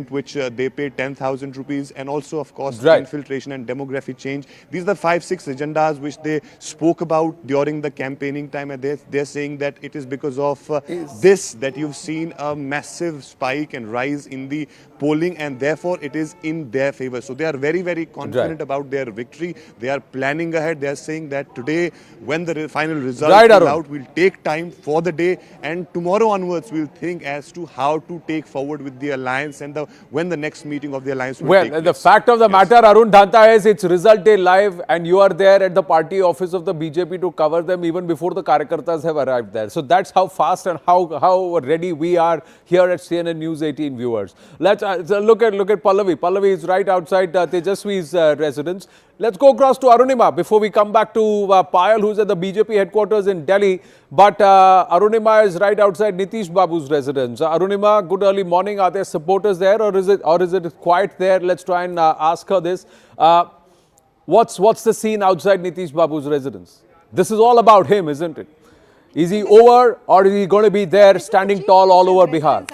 which they pay 10,000 rupees, and also of course Right. infiltration and demography change. These are the 5-6 agendas which they spoke about during the campaigning time, and they're saying that it is because of this that you've seen a massive spike and rise in the polling, and therefore it is in their favor. So they are very, very confident about their victory. They are planning ahead. They are saying that today, when the final result Right, is Arun. out, we'll take time for the day, and tomorrow onwards we'll think as to how to take forward with the alliance and when the next meeting of the alliance will take Well, place. the fact of the matter, Arun Dhanta, is it's result day live, and you are there at the party office of the BJP to cover them even before the Karyakartas have arrived there. So that's how fast and how ready we are here at CNN News 18 viewers. Let's look at Pallavi. Pallavi is right outside Tejashwi's residence. Let's go across to Arunima before we come back to Payal, who's at the BJP headquarters in Delhi. But Arunima is right outside Nitish Babu's residence. Arunima, good early morning. Are there supporters there, or is it quiet there? Let's try and ask her this. What's the scene outside Nitish Babu's residence? This is all about him, isn't it? Is he over, or is he going to be there standing tall all over Bihar?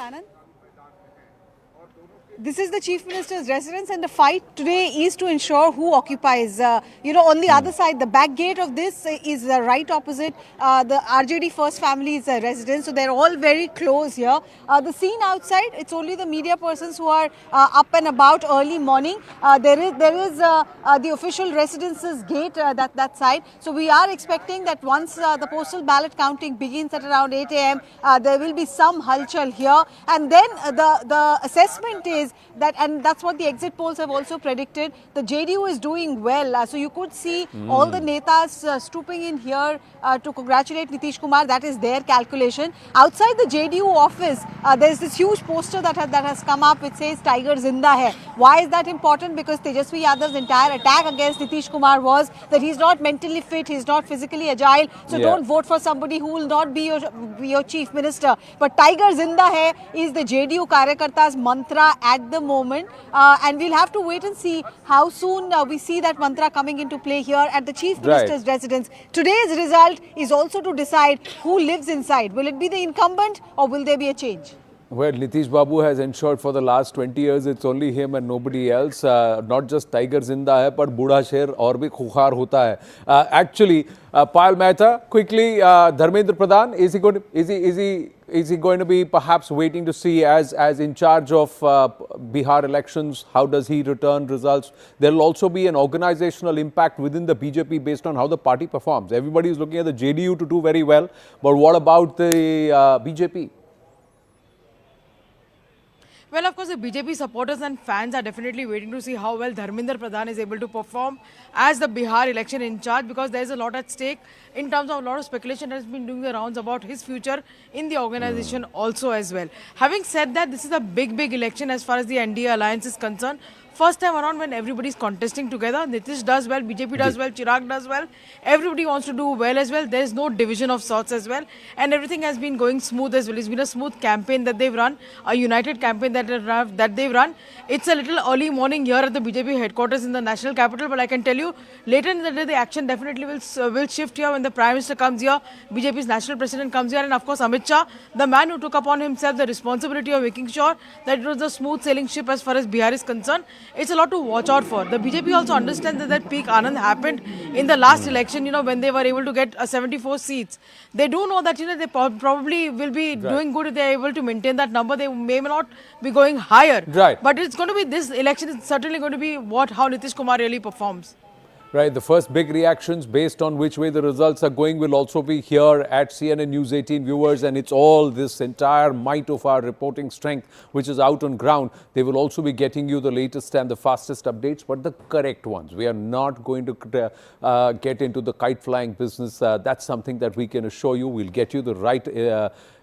This is the Chief Minister's residence, and the fight today is to ensure who occupies. On the other side, the back gate of this is right opposite the RJD First Family's residence. So they're all very close here. The scene outside, it's only the media persons who are up and about early morning. There is the official residence's gate that side. So we are expecting that once the postal ballot counting begins at around 8 a.m., there will be some halchal here. And then the assessment is that, and that's what the exit polls have also predicted, the JDU is doing well. So you could see all the netas stooping in here to congratulate Nitish Kumar. That is their calculation. Outside the JDU office, there's this huge poster that has come up which says Tiger Zinda Hai. Why is that important? Because Tejashwi Yadav's entire attack against Nitish Kumar was that he's not mentally fit, he's not physically agile. So don't vote for somebody who will not be your chief minister. But Tiger Zinda Hai is the JDU Karyakarta's mantra at the moment, and we'll have to wait and see how soon we see that mantra coming into play here at the Chief Minister's residence. Today's result is also to decide who lives inside. Will it be the incumbent, or will there be a change? Well, Nitish Babu has ensured for the last 20 years it's only him and nobody else. Not just Tiger Zinda hai, but Budha Sher aur bhi khukhar hota hai. Actually, Payal Mehta, quickly, Dharmendra Pradhan, is he going to be perhaps waiting to see as in charge of Bihar elections? How does he return results? There will also be an organizational impact within the BJP based on how the party performs. Everybody is looking at the JDU to do very well, but what about the BJP? Well, of course, the BJP supporters and fans are definitely waiting to see how well Dharmendra Pradhan is able to perform as the Bihar election in charge, because there is a lot at stake in terms of a lot of speculation that has been doing the rounds about his future in the organization also as well. Having said that, this is a big election as far as the NDA alliance is concerned. First time around when everybody is contesting together, Nitish does well, BJP does well, Chirag does well, everybody wants to do well as well. There is no division of sorts as well, and everything has been going smooth as well. It's been a smooth campaign that they've run, a united campaign that they've run. It's a little early morning here at the BJP headquarters in the national capital, but I can tell you later in the day the action definitely will shift here when the Prime Minister comes here, BJP's national president comes here, and of course Amit Shah, the man who took upon himself the responsibility of making sure that it was a smooth sailing ship as far as Bihar is concerned. It's a lot to watch out for. The BJP also understands that peak Anand happened in the last election, when they were able to get 74 seats. They do know that, they probably will be doing good if they are able to maintain that number. They may not be going higher. Right. But it's going to be, this election is certainly going to be how Nitish Kumar really performs. Right, the first big reactions based on which way the results are going will also be here at CNN News 18 viewers, and it's all this entire might of our reporting strength which is out on ground. They will also be getting you the latest and the fastest updates, but the correct ones. We are not going to get into the kite flying business. That's something that we can assure you. We'll get you the right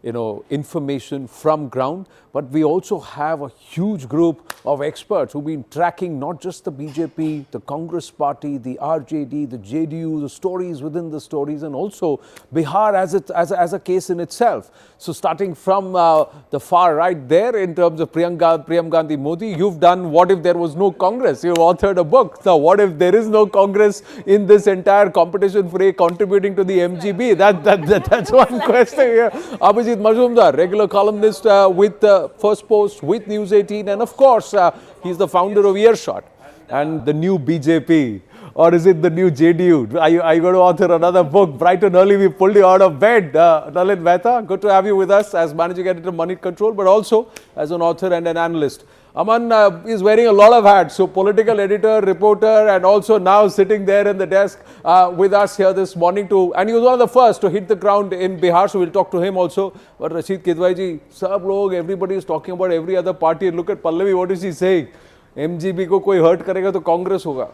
information from ground, but we also have a huge group of experts who've been tracking not just the BJP, the Congress party, the RJD, the JDU, the stories within the stories, and also Bihar as a case in itself. So starting from the far right there in terms of Priyam Gandhi Modi, you've done What If There Was No Congress? You've authored a book. Now, what if there is no Congress in this entire competition fray contributing to the MGB? That's one question here. Abhijit, Abhijit Majumdar, regular columnist with First Post, with News 18, and of course, he's the founder of Earshot and the new BJP. Or is it the new JDU? Are you going to author another book? Bright and early, we pulled you out of bed. Nalin Mehta, good to have you with us as managing editor of Money Control, but also as an author and an analyst. Aman is wearing a lot of hats, so political editor, reporter, and also now sitting there in the desk with us here this morning and he was one of the first to hit the ground in Bihar, so we'll talk to him also. But Rashid Kidwai ji, sab log, everybody is talking about every other party, and look at Pallavi, what is she saying? MGB ko koi hurt karega to Congress hoga.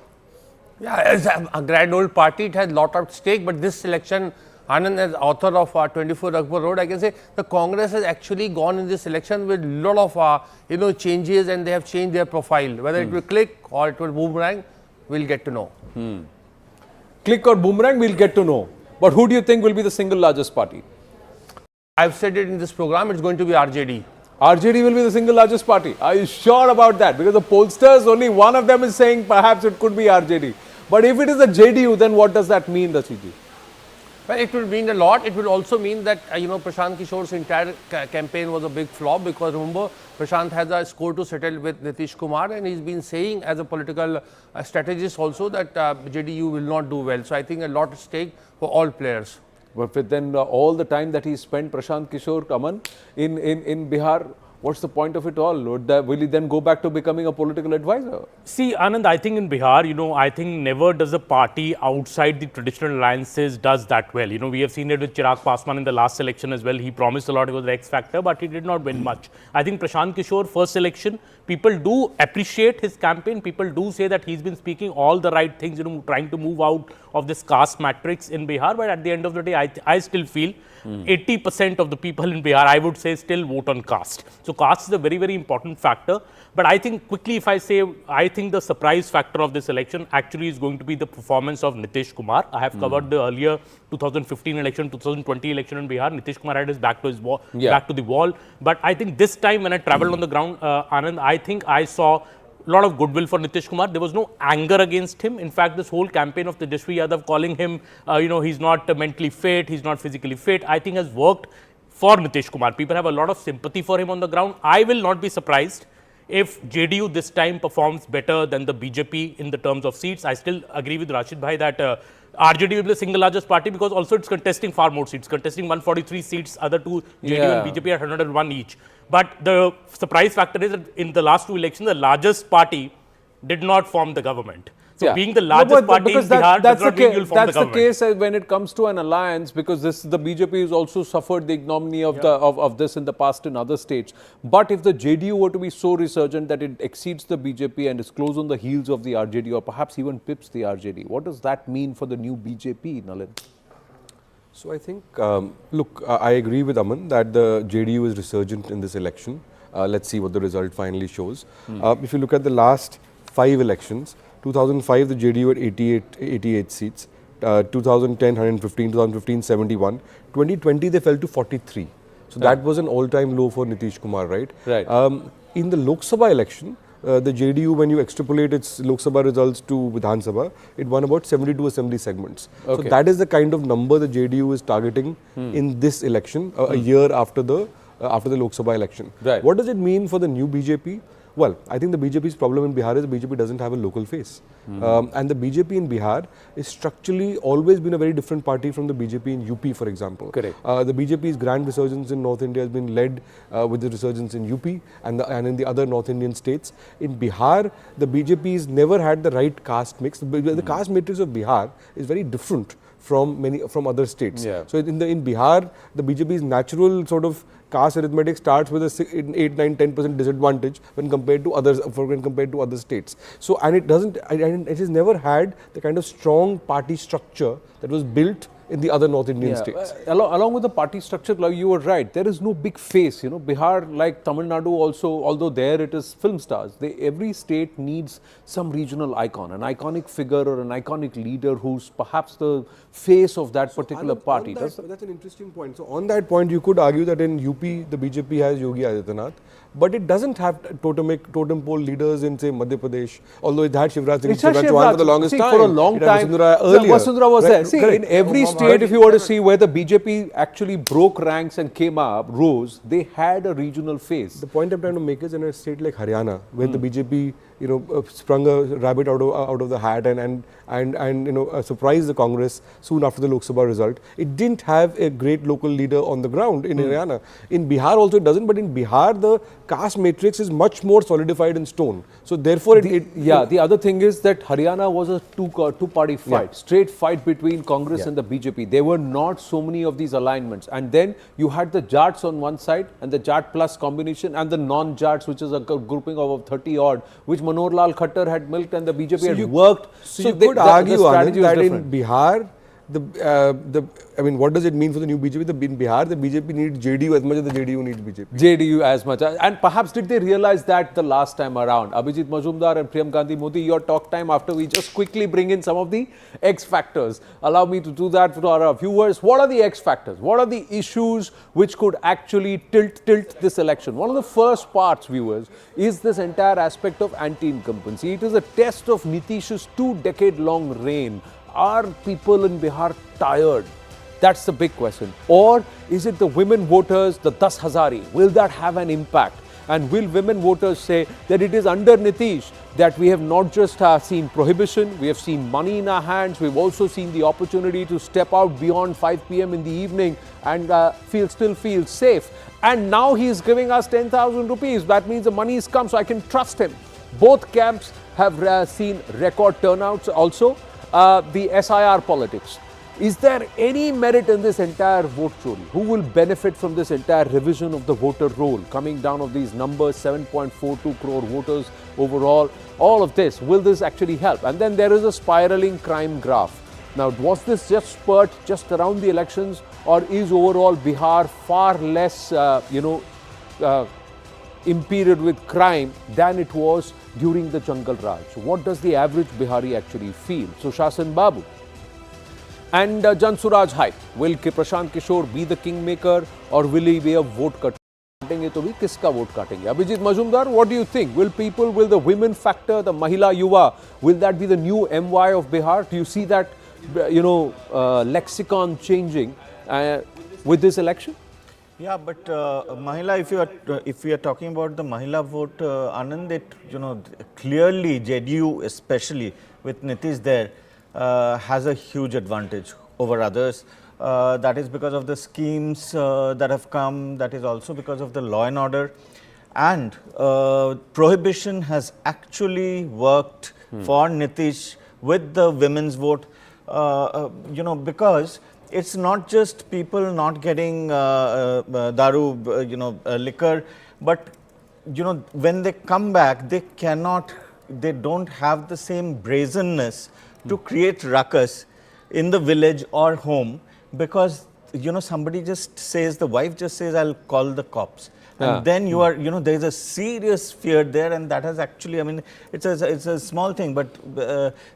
Yeah, as a grand old party, it has lot at stake, but this election, Anand, as author of 24 Akbar Road, I can say the Congress has actually gone in this election with lot of changes, and they have changed their profile. Whether it will click or it will boomerang, we'll get to know. Click or boomerang, we'll get to know. But who do you think will be the single largest party? I've said it in this program, it's going to be RJD. RJD will be the single largest party. Are you sure about that? Because the pollsters, only one of them is saying perhaps it could be RJD. But if it is a JDU, then what does that mean, Rashidji? Well, it will mean a lot. It will also mean that, Prashant Kishore's entire campaign was a big flop, because remember, Prashant has a score to settle with Nitish Kumar, and he's been saying as a political strategist also that JDU will not do well. So I think a lot at stake for all players. But then all the time that he spent, Prashant Kishore, Aman, in Bihar, what's the point of it all? Will he then go back to becoming a political advisor? See, Anand, I think in Bihar, I think never does a party outside the traditional alliances does that well. We have seen it with Chirag Paswan in the last election as well. He promised a lot, he was the X factor, but he did not win much. I think Prashant Kishore, first election, people do appreciate his campaign. People do say that he's been speaking all the right things, trying to move out of this caste matrix in Bihar. But at the end of the day, I still feel 80% of the people in Bihar, I would say, still vote on caste. So caste is a very, very important factor. But I think quickly, if I say, I think the surprise factor of this election actually is going to be the performance of Nitish Kumar. I have covered the earlier 2015 election, 2020 election in Bihar. Nitish Kumar had his back to his wall, back to the wall. But I think this time when I traveled on the ground, Anand, I think I saw a lot of goodwill for Nitish Kumar. There was no anger against him. In fact, this whole campaign of Tejashwi Yadav calling him, he's not mentally fit, he's not physically fit, I think has worked for Nitish Kumar. People have a lot of sympathy for him on the ground. I will not be surprised if JDU this time performs better than the BJP in the terms of seats. I still agree with Rashid Bhai that RJD will be the single largest party, because also it's contesting far more seats, contesting 143 seats, other two JDU and BJP at 101 each. But the surprise factor is that in the last two elections, the largest party did not form the government. So being the largest party in Bihar does not mean you'll form the government. That's the case when it comes to an alliance, because the BJP has also suffered the ignominy of this in the past in other states. But if the JDU were to be so resurgent that it exceeds the BJP and is close on the heels of the RJD, or perhaps even pips the RJD, what does that mean for the new BJP, Nalin? So I think, I agree with Aman that the JDU is resurgent in this election. Let's see what the result finally shows. If you look at the last 5 elections, 2005 the JDU had 88 seats, 2010 115, 2015 71, 2020 they fell to 43. So that was an all-time low for Nitish Kumar, right? Right. In the Lok Sabha election, the JDU, when you extrapolate its Lok Sabha results to Vidhan Sabha, it won about 72 assembly segments. So that is the kind of number the JDU is targeting in this election, a year after the Lok Sabha election. Right. What does it mean for the new BJP? Well, I think the BJP's problem in Bihar is the BJP doesn't have a local face. And the BJP in Bihar is structurally always been a very different party from the BJP in UP, for example. Correct. The BJP's grand resurgence in North India has been led with the resurgence in UP and in the other North Indian states. In Bihar, the BJP's never had the right caste mix. The caste matrix of Bihar is very different from other states. Yeah. So in Bihar, the BJP's natural sort of caste arithmetic starts with a 8, 9, 10% disadvantage when compared to other states. So it has never had the kind of strong party structure that was built in the other North Indian states. Along with the party structure, you were right. There is no big face. Bihar, like Tamil Nadu also, although there it is film stars. Every state needs some regional icon, an iconic figure or an iconic leader who's perhaps the face of that particular party. That's an interesting point. So on that point, you could argue that in UP, the BJP has Yogi Adityanath. but it doesn't have totem pole leaders in, say, Madhya Pradesh, although it had Shivraj Singh It's a Chauhan for the Shivraj. longest See, time. for a long It had time, Vasundhara earlier. Vasundhara was Right, there. See, correct. in every state, if you were to see where the BJP actually broke ranks and came up, rose, they had a regional face. The point I'm trying to make is in a state like Haryana, where the BJP, sprung a rabbit out of the hat and surprised the Congress soon after the Lok Sabha result. It didn't have a great local leader on the ground in Haryana. In Bihar also it doesn't, but in Bihar the caste matrix is much more solidified in stone. So therefore, the other thing is that Haryana was a two-party fight, straight fight between Congress and the BJP. There were not so many of these alignments. And then you had the Jats on one side and the Jat plus combination and the non-Jats, which is a grouping of 30 odd, which Manohar Lal Khattar had milked and the BJP had worked. So you could argue, Anand, that in Bihar, what does it mean for the new BJP? In Bihar, the BJP needs JDU as much as the JDU needs BJP. JDU as much. And perhaps did they realize that the last time around? Abhijit Majumdar and Priyam Gandhi Modi, your talk time after we just quickly bring in some of the X factors. Allow me to do that for our viewers. What are the X factors? What are the issues which could actually tilt this election? One of the first parts, viewers, is this entire aspect of anti-incumbency. It is a test of Nitish's 2-decade-long reign. Are people in Bihar tired? That's the big question. Or is it the women voters, the 10,000? Will that have an impact? And will women voters say that it is under Nitish that we have not just seen prohibition, we have seen money in our hands, we've also seen the opportunity to step out beyond 5 p.m. in the evening and still feel safe. And now he is giving us 10,000 rupees. That means the money is come, so I can trust him. Both camps have seen record turnouts also. The SIR politics. Is there any merit in this entire vote story? Who will benefit from this entire revision of the voter roll? Coming down of these numbers, 7.42 crore voters overall, all of this, will this actually help? And then there is a spiraling crime graph. Now, was this just spurt just around the elections, or is overall Bihar far less, impeded with crime than it was during the Jungle Raj? So what does the average Bihari actually feel? So Shasan Babu and Jan Suraj hype. Will Prashant Kishore be the kingmaker, or will he be a vote cutter? तो भी किसका vote काटेंगे? Abhijit Majumdar, what do you think? Will the women factor, the Mahila Yuva, will that be the new MY of Bihar? Do you see that, lexicon changing with this election? Yeah, but Mahila, if we are talking about the Mahila vote, Anand, clearly JDU, especially with Nitish there, has a huge advantage over others. That is because of the schemes that have come. That is also because of the law and order, and prohibition has actually worked for Nitish with the women's vote. Because it's not just people not getting daru, liquor, but when they come back, they don't have the same brazenness to create ruckus in the village or home, because somebody just says, the wife just says, I'll call the cops. And then you are, there is a serious fear there, and that has actually, it's a small thing, but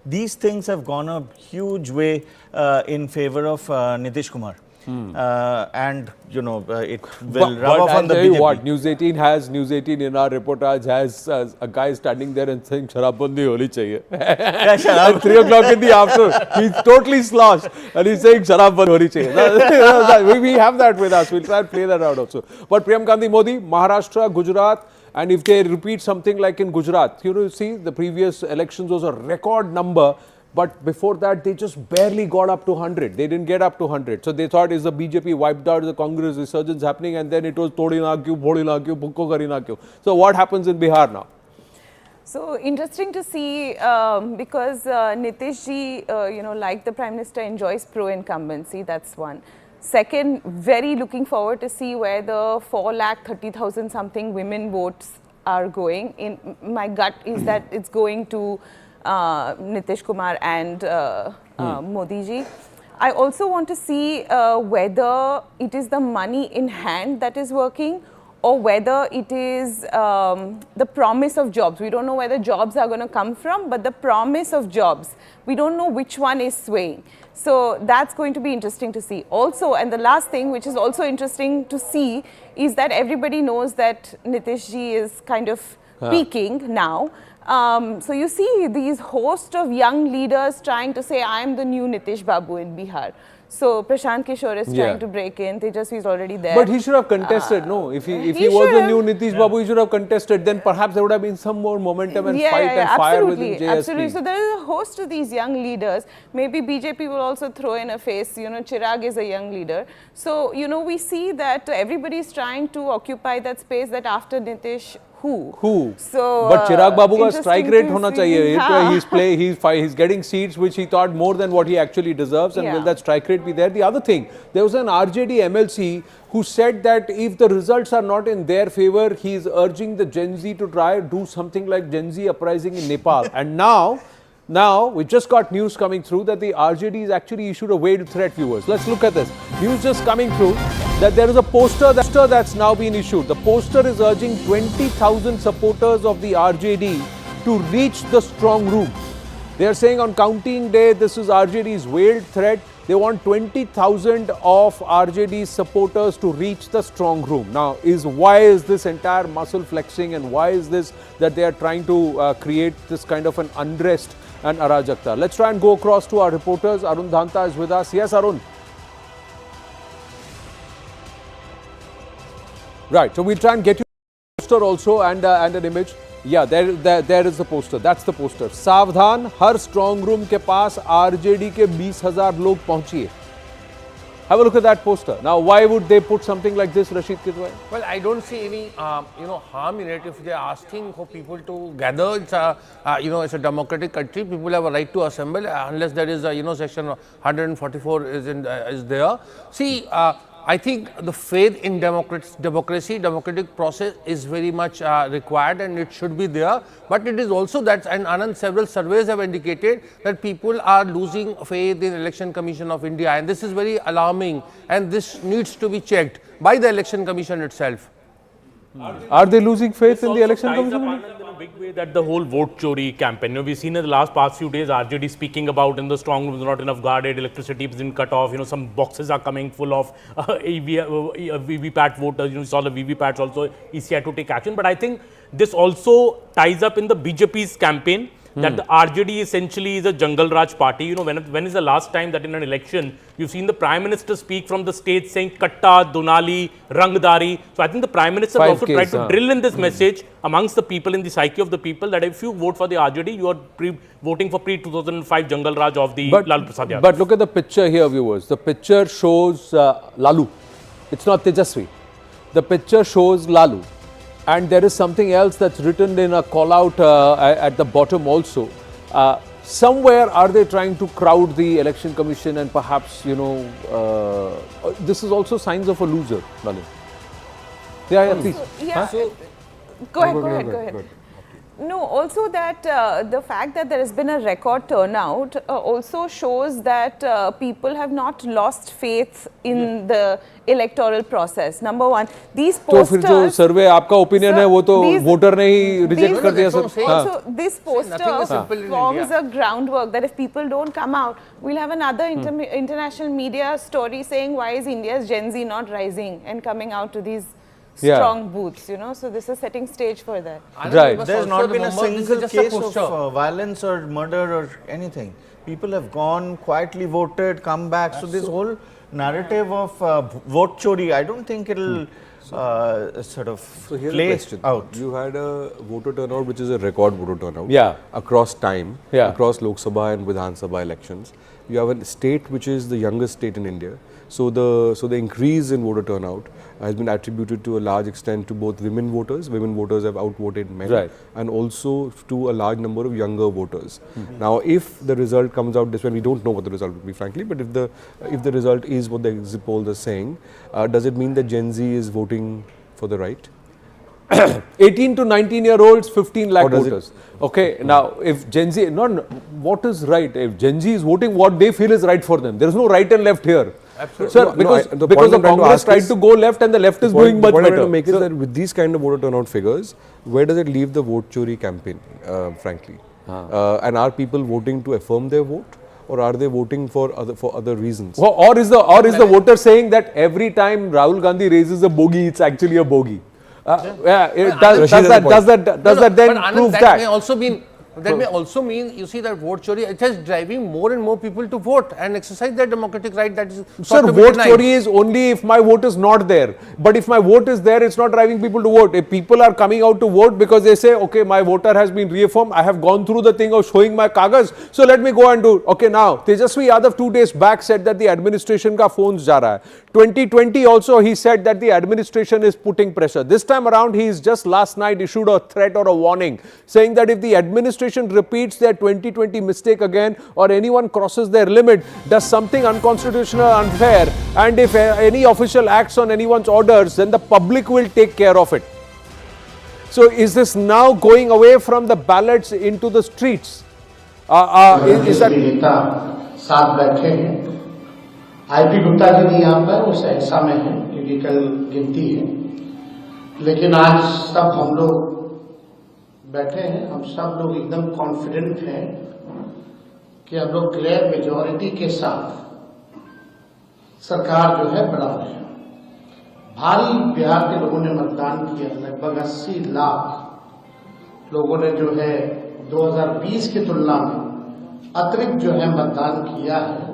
these things have gone a huge way in favor of Nitish Kumar. And it will rub off on the BJP. What News 18 in our reportage has a guy standing there and saying Sharabandi holi chahiye. At 3 o'clock in the afternoon, he's totally sloshed and he's saying Sharabandi holi chahiye. We have that with us. We'll try and play that out also. But Priyam Gandhi Modi, Maharashtra, Gujarat, and if they repeat something like in Gujarat, see the previous elections was a record number. But before that, they just barely got up to 100. They didn't get up to 100. So they thought, is the BJP wiped out, is the Congress resurgence happening? And then it was Todi na kyu, Bhodi na kyu, Bhukko kari na kyu. So what happens in Bihar now? So interesting to see because Nitish ji, like the Prime Minister, enjoys pro-incumbency. That's one. Second, very looking forward to see where the 4,30,000 something women votes are going. My gut is that it's going to Nitish Kumar and Modi ji. I also want to see whether it is the money in hand that is working, or whether it is the promise of jobs. We don't know whether jobs are going to come from, but the promise of jobs, we don't know which one is swaying. So that's going to be interesting to see. Also, and the last thing which is also interesting to see is that everybody knows that Nitish ji is kind of peaking now. So you see these host of young leaders trying to say, I am the new Nitish Babu in Bihar. So Prashant Kishore is trying to break in. Tejashwi is already there. But he should have contested, no? If he was the new Nitish Babu, he should have contested. Then perhaps there would have been some more momentum and fight and fire within JSP. Absolutely. So there is a host of these young leaders. Maybe BJP will also throw in a face. You know, Chirag is a young leader. So, you know, we see that everybody is trying to occupy that space that after Nitish, who? So, but Chirag Babu ka strike rate hona chahiye. He's getting seats which he thought more than what he actually deserves, and will that strike rate be there? The other thing, there was an RJD MLC who said that if the results are not in their favor, he is urging the Gen Z to try do something like Gen Z uprising in Nepal. And now, we just got news coming through that the RJD has actually issued a veiled threat, viewers. Let's look at this. News just coming through that there is a poster that's now been issued. The poster is urging 20,000 supporters of the RJD to reach the strong room. They are saying on counting day, this is RJD's veiled threat. They want 20,000 of RJD's supporters to reach the strong room. Now, why is this entire muscle flexing, and why is this that they are trying to create this kind of an unrest and arajakta? Let's try and go across to our reporters. Arun Dhanta is with us. Yes, Arun. Right, so we'll try and get you a poster also and an image. Yeah, there is the poster. That's the poster. Savdhan, her strong room के पास RJD के 20,000 लोग पहुंचिए. Have a look at that poster. Now, why would they put something like this, Rashid Kitwai? Well, I don't see any, harm in it. If they are asking for people to gather, it's it's a democratic country. People have a right to assemble unless there is a, section 144 is there. See, I think the faith in democracy, democratic process is very much required, and it should be there. But it is also that, and Anand, several surveys have indicated that people are losing faith in Election Commission of India, and this is very alarming, and this needs to be checked by the Election Commission itself. Are they losing faith in the Election Commission? In a big way that the whole vote chori campaign. We've seen in the past few days RJD speaking about in the strong rooms not enough guarded, electricity has been cut off. Some boxes are coming full of VVPAT voters. You saw the VVPATs also. EC had to take action. But I think this also ties up in the BJP's campaign. That the RJD essentially is a Jungle Raj party. When is the last time that in an election you've seen the Prime Minister speak from the stage saying Katta, Donali, Rangdari? So I think the Prime Minister also tried to drill in this message amongst the people, in the psyche of the people, that if you vote for the RJD, you are voting for pre-2005 Jungle Raj of the Lalu Prasad Yadav. But look at the picture here, viewers. The picture shows Lalu. It's not Tejashwi. The picture shows Lalu. And there is something else that's written in a call out at the bottom also. Somewhere are they trying to crowd the Election Commission, and perhaps, this is also signs of a loser, Lalu. Yeah, please. So, go ahead. No, also that the fact that there has been a record turnout also shows that people have not lost faith in the electoral process. Number one, these posters. तो फिर जो survey आपका opinion है वो तो voter ने ही reject कर दिया sir. Also, this poster forms a groundwork that if people don't come out, we'll have another international media story saying why is India's Gen Z not rising and coming out to these strong booths, so this is setting stage for that. Right. There's not been a single case of violence or murder or anything. People have gone, quietly voted, come back. So this whole narrative of vote chori, I don't think it'll sort of play out. You had a voter turnout which is a record voter turnout across time, across Lok Sabha and Vidhan Sabha elections. You have a state which is the youngest state in India. So the increase in voter turnout has been attributed to a large extent to both women voters. Women voters have outvoted men, and also to a large number of younger voters. Now, if the result comes out this way, we don't know what the result will be, frankly. But if the result is what the exit polls are saying, does it mean that Gen Z is voting for the right? 18 to 19-year-olds, 15 lakh voters. Okay, now if Gen Z, what is right? If Gen Z is voting what they feel is right for them, there is no right and left here. Absolutely. Sir, No, because the because point the I'm trying to Congress ask tried is- to go left and the left is doing much What I'm better. trying to make is So- that with these kind of voter turnout figures, where does it leave the vote chori campaign, frankly? And are people voting to affirm their vote, or are they voting for other reasons? Or is the voter saying that every time Rahul Gandhi raises a bogey, it's actually a bogey? Does that then but Anand, prove that that? may also mean, you see, that vote chori, it is driving more and more people to vote and exercise their democratic right that is Sir, sought to be vote denied. chori is only if my vote is not there. But if my vote is there, it's not driving people to vote. If people are coming out to vote because they say, okay, my voter has been reaffirmed, I have gone through the thing of showing my kagas, so let me go and do. Okay, now, Tejashwi Yadav 2 days back said that the administration ka phones ja raha hai. 2020 also he said that the administration is putting pressure. This time around, he is just last night issued a threat or a warning saying that if the administration repeats their 2020 mistake again, or anyone crosses their limit, does something unconstitutional or unfair, and if any official acts on anyone's orders, then the public will take care of it. So is this now going away from the ballots into the streets? Is that नेता साथ बैठे हैं, IP Gupta ji नहीं यहाँ पर, वो सहरसा में है क्योंकि कल गिनती है, लेकिन आज सब हम लोग बैठे हैं, हम सब लोग एकदम कॉन्फिडेंट हैं कि हम लोग क्लियर मेजॉरिटी के साथ सरकार जो है बना रहे हैं। भारी बिहार के लोगों ने मतदान किया, लगभग 80 लाख लोगों ने जो है 2020 की तुलना में अतिरिक्त जो है मतदान किया है,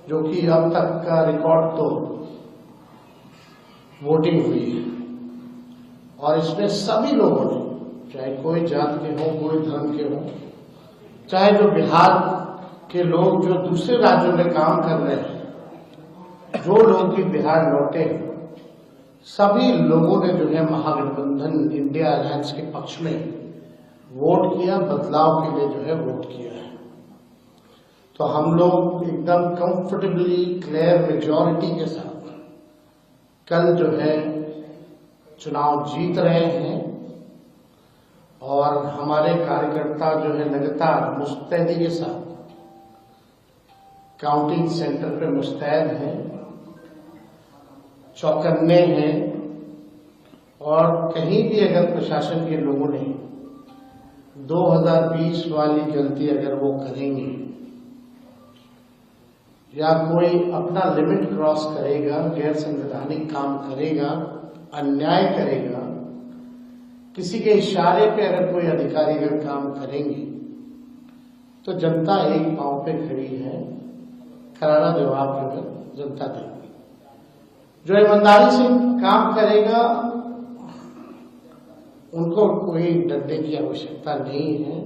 जो कि अब तक का रिकॉर्ड तो वोटिंग हुई है। और इसमें सभी लोगों ने, चाहे कोई जात के हो, कोई धर्म के हो, चाहे जो बिहार के लोग जो दूसरे राज्यों में काम कर रहे हैं, जो लोग भी बिहार लौटे हैं, सभी लोगों ने जो है महागठबंधन इंडिया अलायंस के पक्ष में वोट किया, बदलाव के लिए जो है वोट किया है। तो हम लोग एकदम कंफर्टेबली क्लियर मेजॉरिटी के साथ कल जो है चुनाव जीत रहे हैं, और हमारे कार्यकर्ता जो है लगातार मुस्तैदी के साथ काउंटिंग सेंटर पे मुस्तैद हैं, चौकन्ने हैं, और कहीं भी अगर प्रशासन के लोगों ने 2020 वाली गलती अगर वो करेंगे या कोई अपना लिमिट क्रॉस करेगा, गैर संवैधानिक काम करेगा, अन्याय करेगा, किसी के इशारे पे अगर कोई अधिकारी अगर काम करेंगे, तो जनता एक पांव पे खड़ी है, करारा जवाब जो है जनता देगी। जो ईमानदारी से काम करेगा उनको कोई डरने की आवश्यकता नहीं है,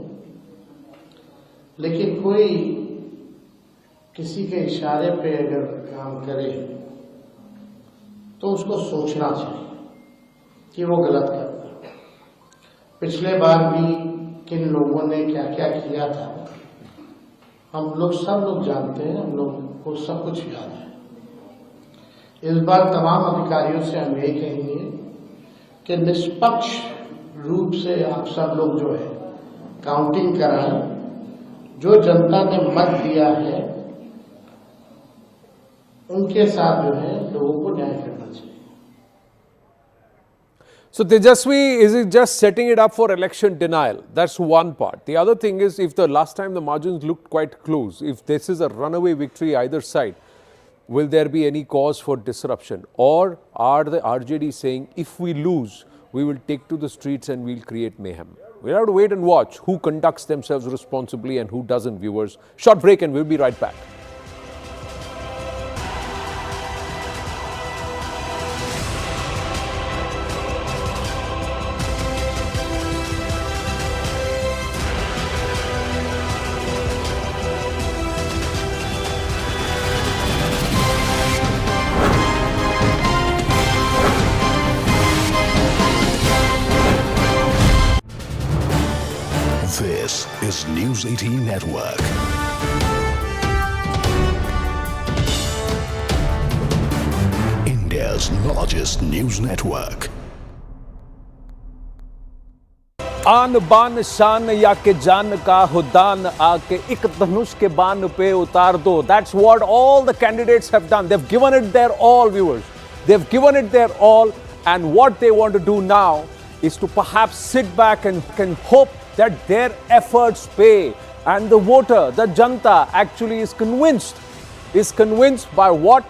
लेकिन कोई किसी के इशारे पे अगर काम करे तो उसको सोचना चाहिए कि वो गलत करता है। पिछले बार भी किन लोगों ने क्या क्या किया था हम लोग सब लोग जानते हैं, हम लोग को सब कुछ याद है। इस बार तमाम अधिकारियों से हम यही कहेंगे कि निष्पक्ष रूप से आप सब लोग जो है काउंटिंग कराएं, जो जनता ने मत दिया है उनके साथ जो है लोगों को न्याय करना चाहिए। So Tejashwi, is it just setting it up for election denial? That's one part. The other thing is, if the last time the margins looked quite close, if this is a runaway victory either side, will there be any cause for disruption? Or are the RJD saying, if we lose, we will take to the streets and we'll create mayhem? We'll have to wait and watch who conducts themselves responsibly and who doesn't, viewers. Short break and we'll be right back. This is News 18 Network. India's largest news network. आन बान शान या के जान का हो दान आके एक धनुष के बान पे उतार दो. That's what all the candidates have done. They've given it their all, viewers. They've given it their all, and what they want to do now is to perhaps sit back and can hope that their efforts pay, and the voter, the janta, actually is convinced by what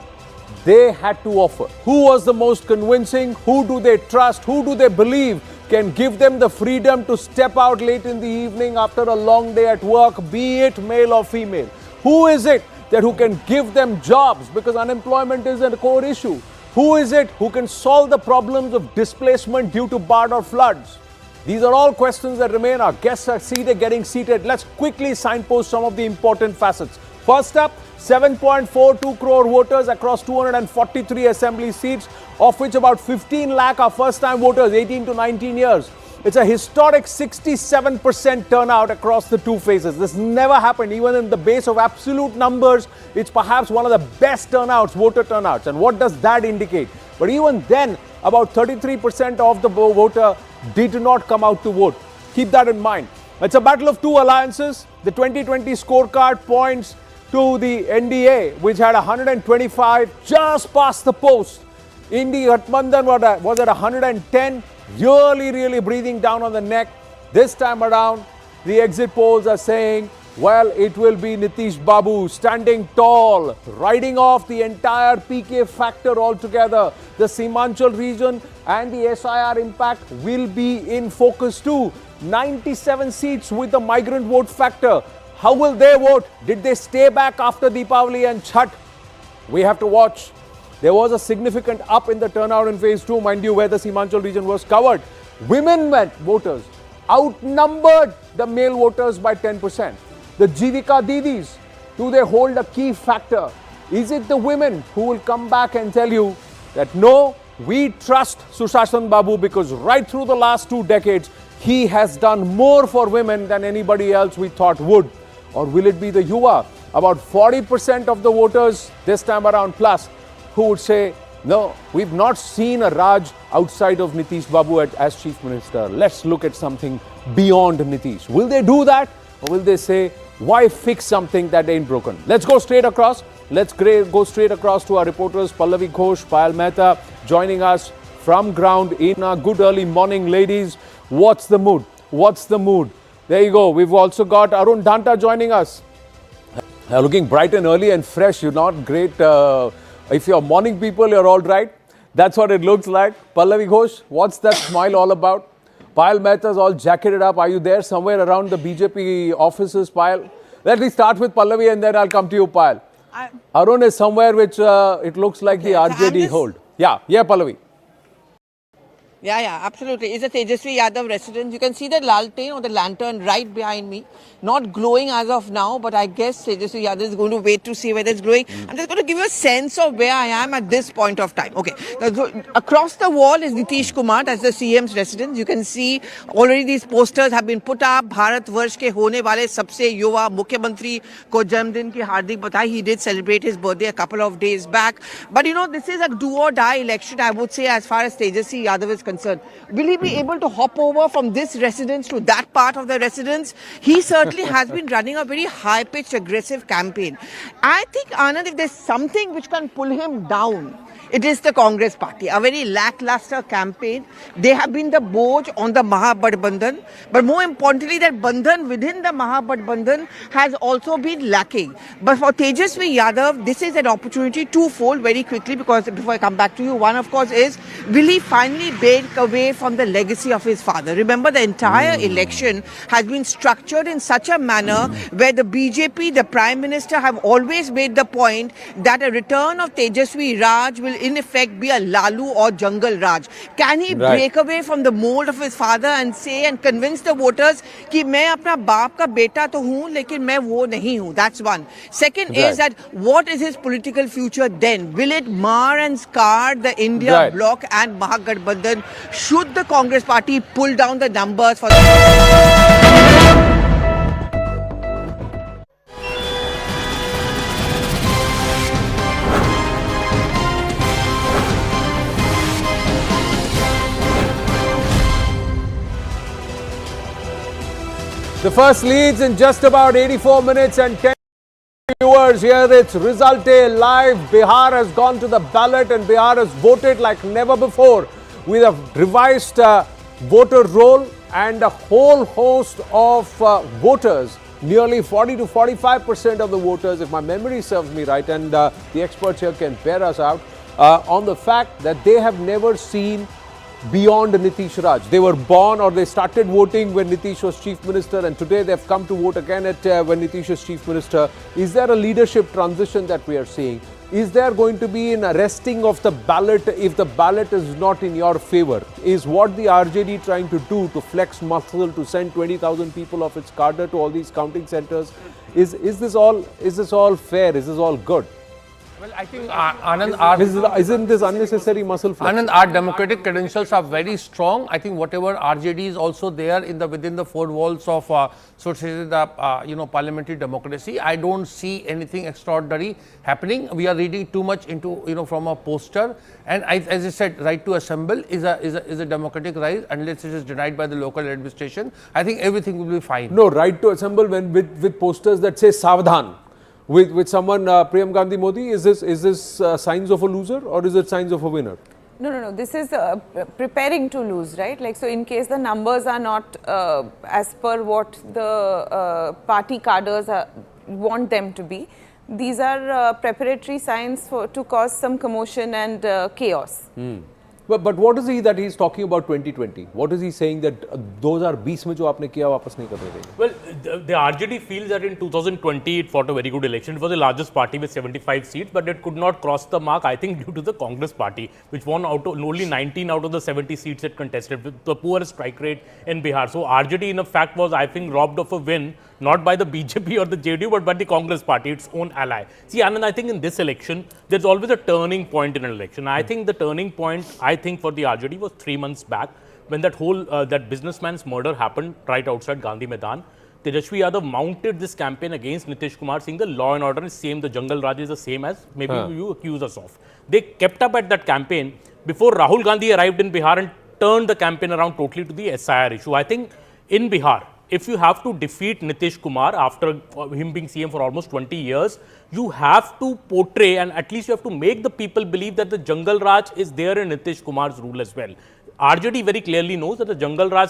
they had to offer. Who was the most convincing? Who do they trust? Who do they believe can give them the freedom to step out late in the evening after a long day at work, be it male or female? Who is it that who can give them jobs, because unemployment is a core issue? Who is it who can solve the problems of displacement due to bad or floods? These are all questions that remain. Our guests are getting seated. Let's quickly signpost some of the important facets. First up, 7.42 crore voters across 243 assembly seats, of which about 15 lakh are first-time voters, 18 to 19 years. It's a historic 67% turnout across the two phases. This never happened. Even in the base of absolute numbers, it's perhaps one of the best turnouts, voter turnouts. And what does that indicate? But even then, about 33% of the voter did not come out to vote. Keep that in mind. It's a battle of two alliances. The 2020 scorecard points to the NDA, which had 125, just past the post. Anti-Incumbency was at 110, really breathing down on the neck. This time around, the exit polls are saying, well, it will be Nitish Babu standing tall, riding off the entire PK factor altogether. The Simanchal region and the SIR impact will be in focus too. 97 seats with the migrant vote factor. How will they vote? Did they stay back after Deepavali and Chhath? We have to watch. There was a significant up in the turnout in phase 2, mind you, where the Simanchal region was covered. Women voters outnumbered the male voters by 10%. The Jivika Didis, do they hold a key factor? Is it the women who will come back and tell you that no, we trust Sushashan Babu because right through the last 2 decades, he has done more for women than anybody else we thought would? Or will it be the Yuva, about 40% of the voters this time around plus, who would say, no, we've not seen a Raj outside of Nitish Babu as Chief Minister. Let's look at something beyond Nitish. Will they do that? Or will they say, why fix something that ain't broken? Let's go straight across. Let's go straight across to our reporters, Pallavi Ghosh, Payal Mehta, joining us from ground in a good early morning. Ladies, what's the mood? What's the mood? There you go. We've also got Arun Dhanta joining us. Looking bright and early and fresh. You're not great. If you're morning people, you're all right. That's what it looks like. Pallavi Ghosh, what's that smile all about? Payal Mehta's all jacketed up. Are you there somewhere around the BJP offices, Payal? Let me start with Pallavi and then I'll come to you, Payal. Arun is somewhere which it looks like the RJD hold. Yeah, Pallavi. Yeah, absolutely. It's a Tejashwi Yadav residence. You can see the laltain or the lantern right behind me. Not glowing as of now, but I guess Tejashwi Yadav is going to wait to see whether it's glowing. I'm just going to give you a sense of where I am at this point of time. Okay. Across the wall is Nitish Kumar. That's the CM's residence. You can see already these posters have been put up. Bharat Varsh ke hone wale sabse yuva Mukhyamantri ko janmdin ki hardik badhai. He did celebrate his birthday a couple of days back. But you know, this is a do or die election, I would say, as far as Tejashwi Yadav is concerned. Will he be able to hop over from this residence to that part of the residence? He certainly has been running a very high-pitched, aggressive campaign. I think, Anand, if there's something which can pull him down, it is the Congress party, a very lackluster campaign. They have been the boj on the Mahagathbandhan, but more importantly, that bandhan within the Mahagathbandhan has also been lacking. But for Tejashwi Yadav, this is an opportunity twofold very quickly, because before I come back to you, one of course is, will he finally break away from the legacy of his father? Remember, the entire election has been structured in such a manner where the BJP, the Prime Minister, have always made the point that a return of Tejashwi Raj will in effect be a Lalu or Jungle Raj. Can he break away from the mold of his father and say and convince the voters कि मैं अपना बाप का बेटा तो हूँ लेकिन मैं वो नहीं हूँ? That's one. Second is that what is his political future then? Will it mar and scar the India bloc and Mahagathbandhan? Should the Congress party pull down the numbers for the The first leads in just about 84 minutes and 10 viewers. Here it's result day live. Bihar has gone to the ballot and Bihar has voted like never before with a revised voter roll and a whole host of voters. Nearly 40 to 45% of the voters, if my memory serves me right, and the experts here can bear us out on the fact that they have never seen beyond Nitish Raj. They were born or they started voting when Nitish was Chief Minister, and today they've come to vote again at when Nitish is Chief Minister. Is there a leadership transition that we are seeing? Is there going to be an arresting of the ballot if the ballot is not in your favor? Is what the RJD trying to do to flex muscle to send 20,000 people of its cadre to all these counting centers? Is this all fair? Is this all good? Well, I think Anand, isn't this unnecessary muscle flex? Anand, our democratic credentials are very strong. I think whatever RJD is also there within the four walls of parliamentary democracy. I don't see anything extraordinary happening. We are reading too much into from a poster. And as I said, right to assemble is a democratic right unless it is denied by the local administration. I think everything will be fine. No, right to assemble when with posters that say Savdhan. With someone, Priyam Gandhi Modi, is this signs of a loser or is it signs of a winner? No. This is preparing to lose, right? Like, so in case the numbers are not as per what the party cadres want them to be, these are preparatory signs to cause some commotion and chaos. But what is he that he's talking about 2020? What is he saying that those are 20 में जो आपने किया वापस नहीं कर रहे? Well, the RJD feels that in 2020 it fought a very good election. It was the largest party with 75 seats, but it could not cross the mark, I think, due to the Congress party, which won only 19 out of the 70 seats it contested, with the poorest strike rate in Bihar. So RJD, in fact, was, I think, robbed of a win, not by the BJP or the JDU, but by the Congress party, its own ally. See, Anand, I think in this election, there's always a turning point in an election. I think the turning point, for the RJD was 3 months back when that whole that businessman's murder happened right outside Gandhi Maidan. Tejashwi Yadav mounted this campaign against Nitish Kumar, saying the law and order is same, the jungle raj is the same as maybe you accuse us of. They kept up at that campaign before Rahul Gandhi arrived in Bihar and turned the campaign around totally to the SIR issue. I think in Bihar, if you have to defeat Nitish Kumar after him being CM for almost 20 years, you have to portray and at least you have to make the people believe that the jungle raj is there in Nitish Kumar's rule as well. RJD very clearly knows that the jungle raj,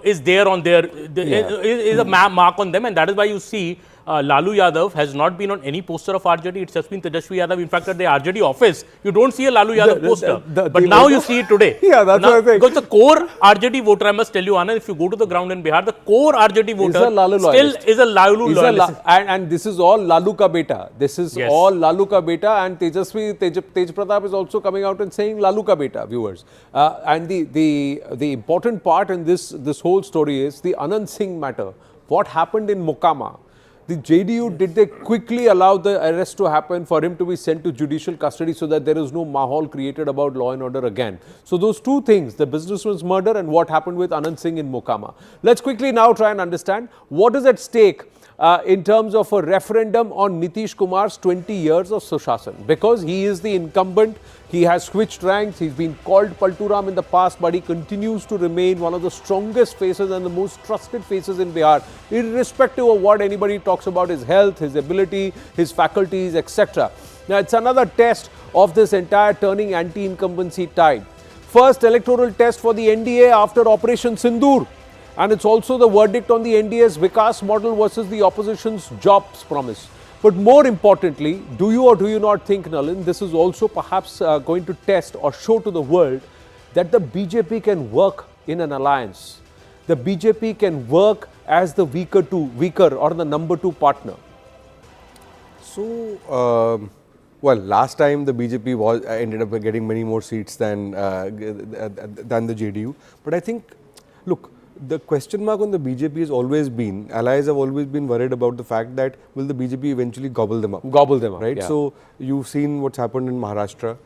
is there on their, is a mark on them, and that is why you see Lalu Yadav has not been on any poster of RJD. It's just been Tejashwi Yadav. In fact, at the RJD office, you don't see a Lalu Yadav poster. But now you see it today. Yeah, that's what I think. Because the core RJD voter, I must tell you, Anand, if you go to the ground in Bihar, the core RJD voter still is a Lalu loyalist. And this is all Lalu ka beta. This is all Lalu ka beta, and Tej Pratap is also coming out and saying Lalu ka beta, viewers. And the important part in this whole story is the Anand Singh matter. What happened in Mokama? The JDU, did they quickly allow the arrest to happen for him to be sent to judicial custody so that there is no mahal created about law and order again? So those two things, the businessman's murder and what happened with Anand Singh in Mokama. Let's quickly now try and understand what is at stake in terms of a referendum on Nitish Kumar's 20 years of Sushasana. Because he is the incumbent, he has switched ranks, he's been called Palturam in the past, but he continues to remain one of the strongest faces and the most trusted faces in Bihar, irrespective of what anybody talks about his health, his ability, his faculties, etc. Now, it's another test of this entire turning anti-incumbency tide. First electoral test for the NDA after Operation Sindoor. And it's also the verdict on the NDA's Vikas model versus the opposition's jobs promise. But more importantly, do you or do you not think, Nalin, this is also perhaps going to test or show to the world that the BJP can work in an alliance? The BJP can work as the weaker or the number 2 partner. So, well, last time the BJP ended up getting many more seats than the JDU. But I think, look, the question mark on the BJP has always been, allies have always been worried about the fact that will the BJP eventually gobble them up, right? Yeah. So you've seen what's happened in Maharashtra.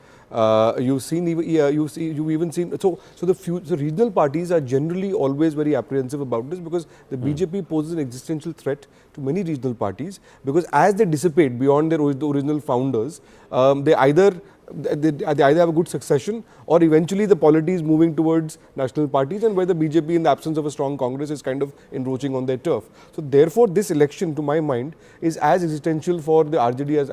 You've even seen so the regional parties are generally always very apprehensive about this because the BJP poses an existential threat to many regional parties because as they dissipate beyond their original founders, they either they either have a good succession or eventually the polity is moving towards national parties, and where the BJP, in the absence of a strong Congress, is kind of encroaching on their turf. So therefore, this election, to my mind, is as existential for the RJD as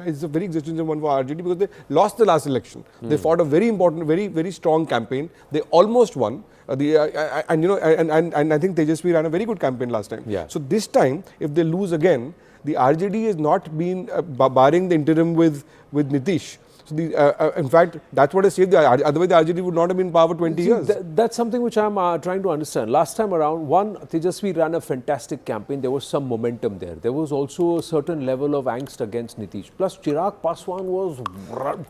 it's a very existential one for RJD, because they lost the last election. They fought a very important, very strong campaign. They almost won. And I think Tejashwi ran a very good campaign last time. Yeah. So this time, if they lose again, the RJD has not been barring the interim with Nitish. So in fact, that's what I said. Otherwise, the RJD would not have been in power 20 years. That's something which I'm trying to understand. Last time around, Tejashwi ran a fantastic campaign. There was some momentum there. There was also a certain level of angst against Nitish. Plus, Chirag Paswan was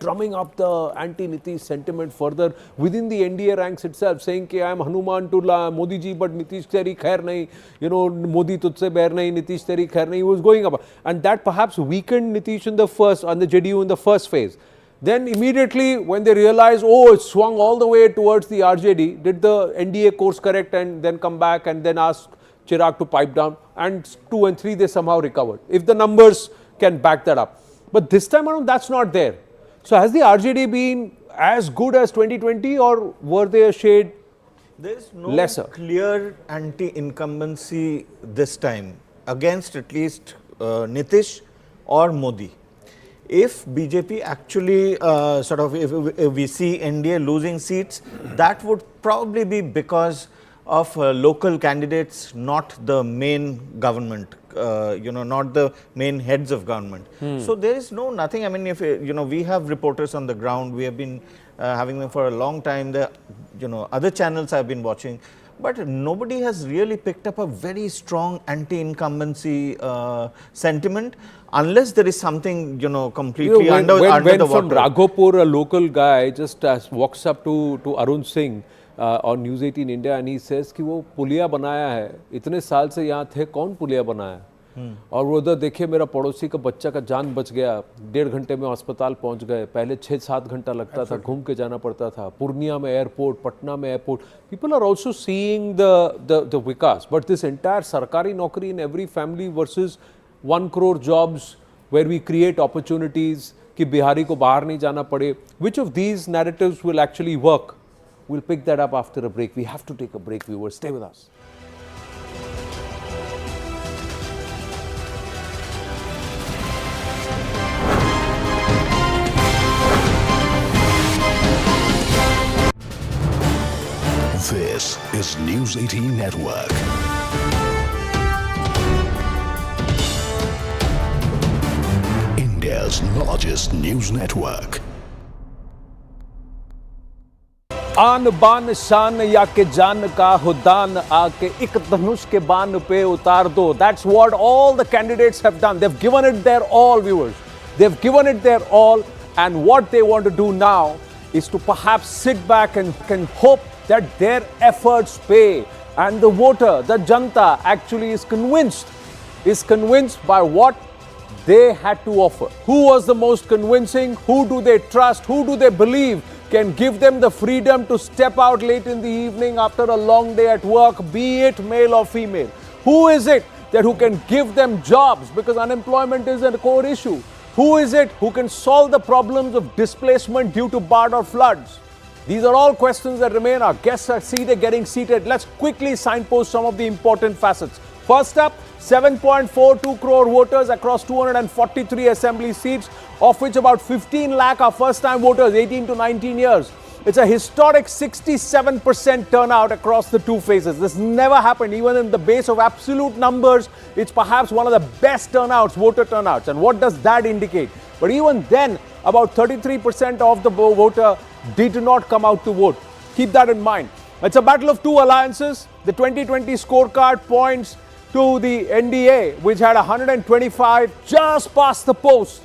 drumming up the anti-Nitish sentiment further within the NDA ranks itself, saying that I am Hanuman to Modi ji, but Nitish teri khair nahi. You know, Modi tujhse bair nahi, Nitish teri khair nahi. He was going up. And that perhaps weakened Nitish in the first, and the JDU in the first phase. Then immediately when they realized, oh, it swung all the way towards the RJD, did the NDA course correct and then come back and then ask Chirag to pipe down, and 2 and 3 they somehow recovered, if the numbers can back that up. But this time around, that's not there. So has the RJD been as good as 2020, or were they a shade There's no lesser? Clear anti-incumbency this time against at least Nitish or Modi. If BJP actually if we see NDA losing seats, that would probably be because of local candidates, not the main government, not the main heads of government. So there is nothing. I mean, if we have reporters on the ground, we have been having them for a long time. The other channels I've been watching. But nobody has really picked up a very strong anti-incumbency sentiment, unless there is something, completely under the water. When from Raghopur, a local guy just walks up to Arun Singh on News 18 India and he says कि वो पुलिया बनाया है, इतने साल से यहाँ थे, कौन पुलिया बनाया? और वो उधर देखिए, मेरा पड़ोसी का बच्चा का जान बच गया, 1.5 घंटे में अस्पताल पहुंच गए, पहले 6-7 घंटा लगता था, घूम के जाना पड़ता था, पूर्णिया में एयरपोर्ट, पटना में airport. People are also seeing the vikas, but this entire sarkari naukri in every family versus 1 crore jobs where we create opportunities कि बिहारी को बाहर नहीं जाना पड़े. Which of these narratives will actually work? We'll pick that up after a break. We have to take a break, viewers. Stay with us. This is News 18 Network. India's largest news network. आन बान शान या के जान का हुदान आके एक धनुष के बान पे उतार दो. That's what all the candidates have done. They've given it their all, viewers. They've given it their all, and what they want to do now is to perhaps sit back and hope that their efforts pay, and the voter, the janta, actually is convinced by what they had to offer. Who was the most convincing? Who do they trust? Who do they believe can give them the freedom to step out late in the evening after a long day at work, be it male or female? Who is it who can give them jobs, because unemployment is a core issue? Who is it who can solve the problems of displacement due to BARD or floods? These are all questions that remain. Our guests are getting seated. Let's quickly signpost some of the important facets. First up, 7.42 crore voters across 243 assembly seats, of which about 15 lakh are first-time voters, 18 to 19 years. It's a historic 67% turnout across the two phases. This never happened. Even in the base of absolute numbers, it's perhaps one of the best turnouts, voter turnouts. And what does that indicate? But even then, about 33% of the voter did not come out to vote. Keep that in mind. It's a battle of two alliances. The 2020 scorecard points to the NDA, which had 125, just past the post.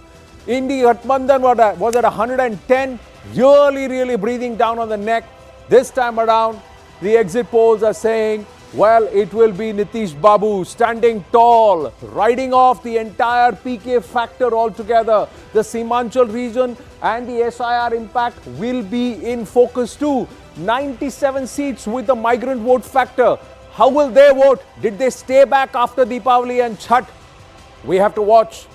Anti-Incumbency was at 110, really breathing down on the neck. This time around, the exit polls are saying, well, it will be Nitish Babu standing tall, riding off the entire PK factor altogether. The Simanchal region and the SIR impact will be in focus too. 97 seats with the migrant vote factor. How will they vote? Did they stay back after Deepavali and Chhath? We have to watch.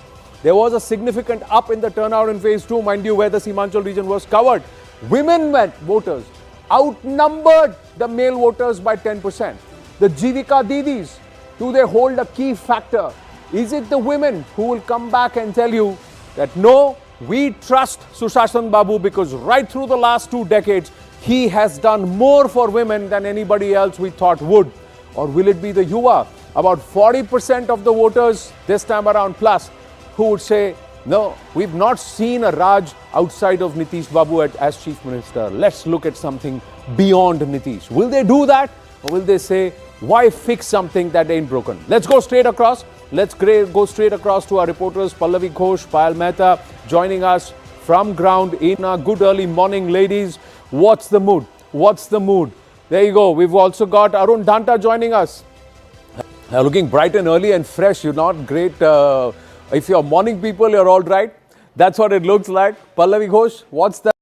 there was a significant up in the turnout in phase 2, mind you, where the Simachal region was covered. Women voters outnumbered the male voters by 10%. The Jivika Didis, do they hold a key factor? Is it the women who will come back and tell you that no, we trust Sushashan Babu because right through the last 2 decades, he has done more for women than anybody else we thought would? Or will it be the Yuva, about 40% of the voters this time around plus, who would say, no, we've not seen a Raj outside of Nitish Babu as Chief Minister. Let's look at something beyond Nitish. Will they do that? Or will they say, why fix something that ain't broken? Let's go straight across. Let's go straight across to our reporters, Pallavi Ghosh, Payal Mehta, joining us from ground in a good early morning. Ladies, what's the mood? What's the mood? There you go. We've also got Arun Dhanta joining us. Looking bright and early and fresh. You're not great. If you're morning people, you're all right. That's what it looks like. Pallavi Ghosh, what's that?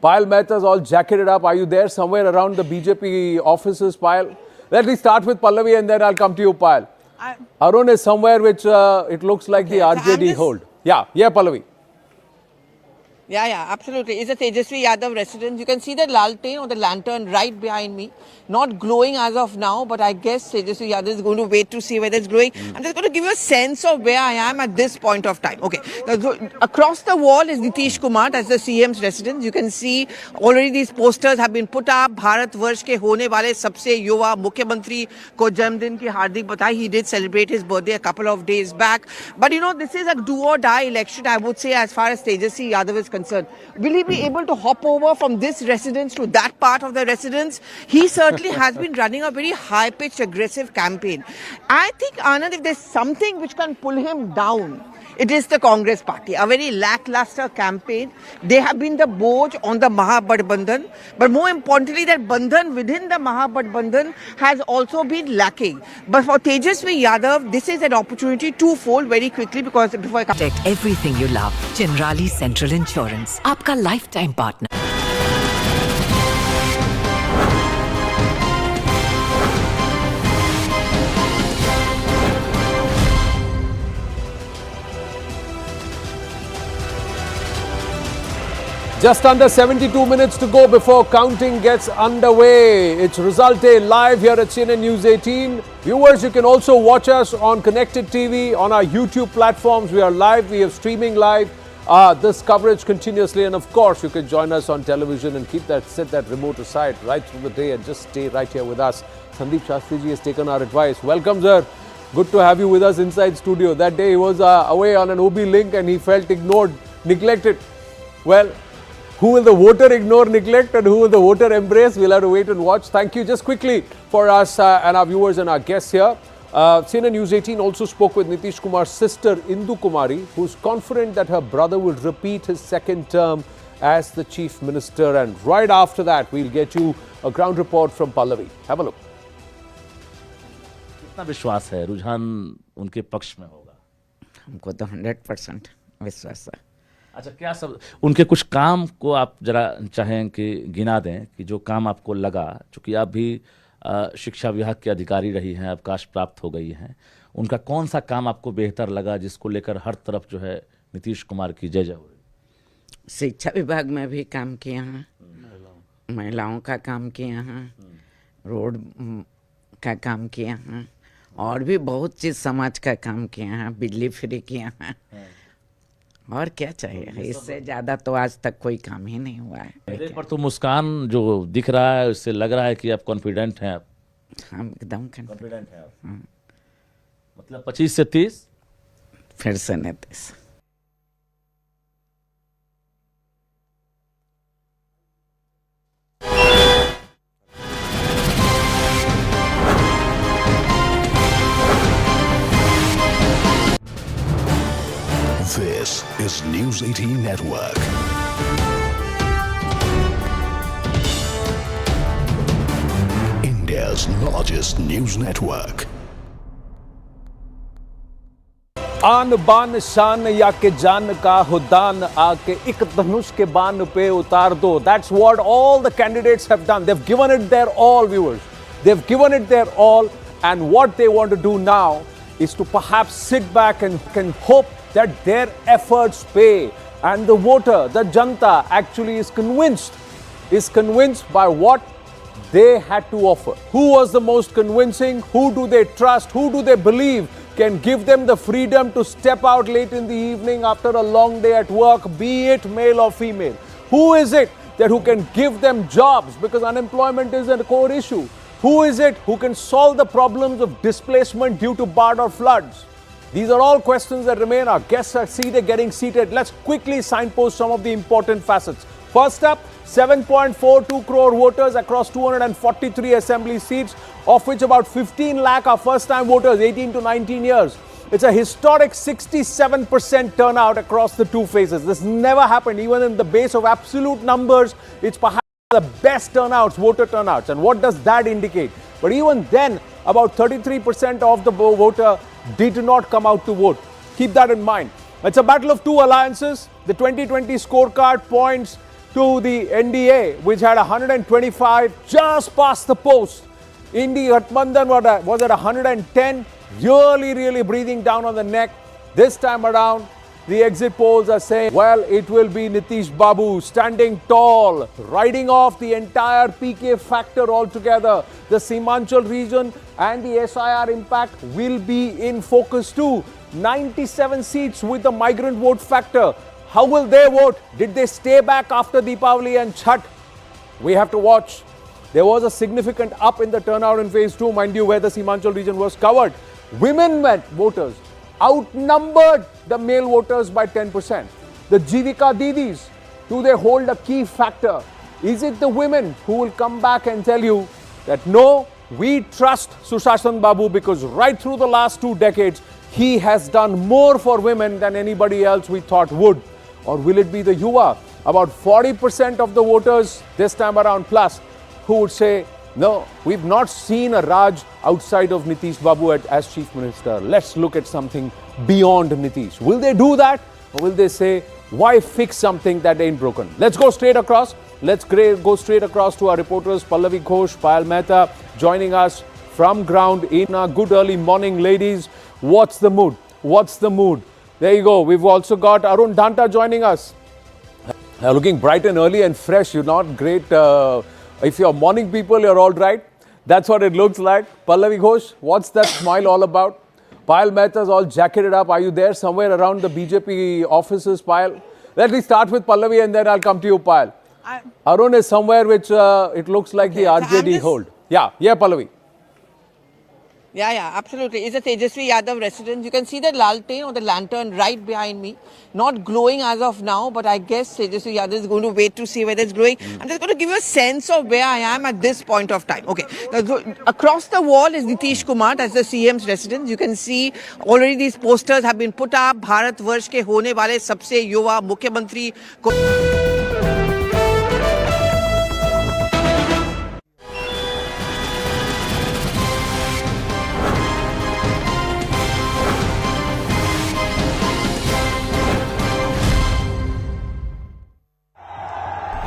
Payal Mehta's all jacketed up. Are you there somewhere around the BJP offices, Payal? Let me start with Pallavi and then I'll come to you, Payal. Arun is somewhere which it looks like the RJD hold. Yeah, Pallavi. Yeah, absolutely. It's a Tejashwi Yadav residence. You can see the laltain or the lantern right behind me. Not glowing as of now, but I guess Tejashwi Yadav is going to wait to see whether it's glowing. I'm just going to give you a sense of where I am at this point of time. Okay. Across the wall is Nitish Kumar. That's the CM's residence. You can see already these posters have been put up. Bharat Varsh ke hone wale sabse yuva Mukhyamantri ko janmdin ki hardik badhai. He did celebrate his birthday a couple of days back. But you know, this is a do or die election, I would say, as far as Tejashwi Yadav is concerned. Will he be able to hop over from this residence to that part of the residence? He certainly has been running a very high-pitched, aggressive campaign. I think, Anand, if there's something which can pull him down, it is the Congress party. A very lackluster campaign. They have been the Boj on the Mahagathbandhan. But more importantly, that Bandhan within the Mahagathbandhan has also been lacking. But for Tejashwi Yadav, this is an opportunity twofold very quickly because before I come... Protect everything you love. Generali Central Insurance. Aapka lifetime partner. Just under 72 minutes to go before counting gets underway. It's Result Day live here at CNN News 18. Viewers, you can also watch us on Connected TV, on our YouTube platforms. We are live, we are streaming live. This coverage continuously, and of course you can join us on television and set that remote aside right through the day and just stay right here with us. Sandeep Shastriji has taken our advice. Welcome, sir. Good to have you with us inside studio. That day he was away on an OB link and he felt ignored, neglected. Well, who will the voter ignore, neglect, and who will the voter embrace? We'll have to wait and watch. Thank you. Just quickly for us and our viewers and our guests here. CNN News 18 also spoke with Nitish Kumar's sister, Indu Kumari, who's confident that her brother will repeat his second term as the Chief Minister. And right after that, we'll get you a ground report from Pallavi. Have a look. कितना विश्वास है रुझान उनके पक्ष में होगा? हमको तो 100% विश्वास है. अच्छा, क्या सब उनके कुछ काम को आप जरा चाहें कि गिना दें कि जो काम आपको लगा, चूँकि आप भी शिक्षा विभाग के अधिकारी रही हैं, अवकाश प्राप्त हो गई हैं, उनका कौन सा काम आपको बेहतर लगा जिसको लेकर हर तरफ जो है नीतीश कुमार की जय जय हो रही? शिक्षा विभाग में भी काम किया हैं, महिलाओं का काम किया हैं, रोड का काम किया हैं, और भी बहुत चीज़ समाज का काम किया हैं, बिजली फ्री किया हैं. और क्या चाहिए? इससे ज़्यादा तो आज तक कोई काम ही नहीं हुआ है. चेहरे पर तो मुस्कान जो दिख रहा है उससे लग रहा है कि आप कॉन्फिडेंट हैं. हम एकदम कॉन्फिडेंट हैं. मतलब 25 से 30 फिर से 29. This is News 18 Network. India's largest news network. आन बान शान या के जान का हुदान आके एक धनुष के बान पे उतार दो. That's what all the candidates have done. They've given it their all, viewers. They've given it their all, and what they want to do now is to perhaps sit back and can hope that their efforts pay. And the voter, the Janta, actually is convinced by what they had to offer. Who was the most convincing? Who do they trust? Who do they believe can give them the freedom to step out late in the evening after a long day at work, be it male or female? Who is it that who can give them jobs, because unemployment is a core issue? Who is it who can solve the problems of displacement due to barred or floods? These are all questions that remain. Our guests are getting seated. Let's quickly signpost some of the important facets. First up, 7.42 crore voters across 243 assembly seats, of which about 15 lakh are first-time voters, 18 to 19 years. It's a historic 67% turnout across the two phases. This never happened. Even in the base of absolute numbers, it's perhaps the best turnouts, voter turnouts. And what does that indicate? But even then, about 33% of the voter did not come out to vote. Keep that in mind. It's a battle of two alliances. The 2020 scorecard points to the NDA, which had 125, just past the post. Anti-incumbency was at 110, really breathing down on the neck. This time around, the exit polls are saying, well, it will be Nitish Babu standing tall, riding off the entire PK factor altogether. The Simanchal region and the SIR impact will be in focus too. 97 seats with the migrant vote factor. How will they vote? Did they stay back after Deepavali and Chhath? We have to watch. There was a significant up in the turnout in phase 2, mind you, where the Simanchal region was covered. Women voters outnumbered the male voters by 10%. The Jivika Didis, do they hold a key factor? Is it the women who will come back and tell you that no, we trust Sushashan Babu because right through the last 2 decades, he has done more for women than anybody else we thought would? Or will it be the Yuva, about 40% of the voters this time around plus, who would say, no, we've not seen a Raj outside of Nitish Babu as Chief Minister. Let's look at something beyond Nitish. Will they do that? Or will they say, why fix something that ain't broken? Let's go straight across. Let's go straight across to our reporters, Pallavi Ghosh, Payal Mehta, joining us from ground in a good early morning. Ladies, what's the mood? What's the mood? There you go. We've also got Arun Dhanta joining us. Looking bright and early and fresh. You're not great. If you're morning people, you're all right. That's what it looks like. Pallavi Ghosh, what's that smile all about? Payal Mehta's all jacketed up. Are you there somewhere around the BJP offices, Payal? Let me start with Pallavi and then I'll come to you, Payal. Arun is somewhere which it looks like the RJD hold. Yeah, Pallavi. Yeah, absolutely. It's a Tejashwi Yadav residence. You can see the laltain or the lantern right behind me. Not glowing as of now, but I guess Tejashwi Yadav is going to wait to see whether it's glowing. I'm just going to give you a sense of where I am at this point of time. Okay. Across the wall is Nitish Kumar, that's the CM's residence. You can see already these posters have been put up. Bharat Varsh ke hone wale sabse yuva Mukhyamantri ko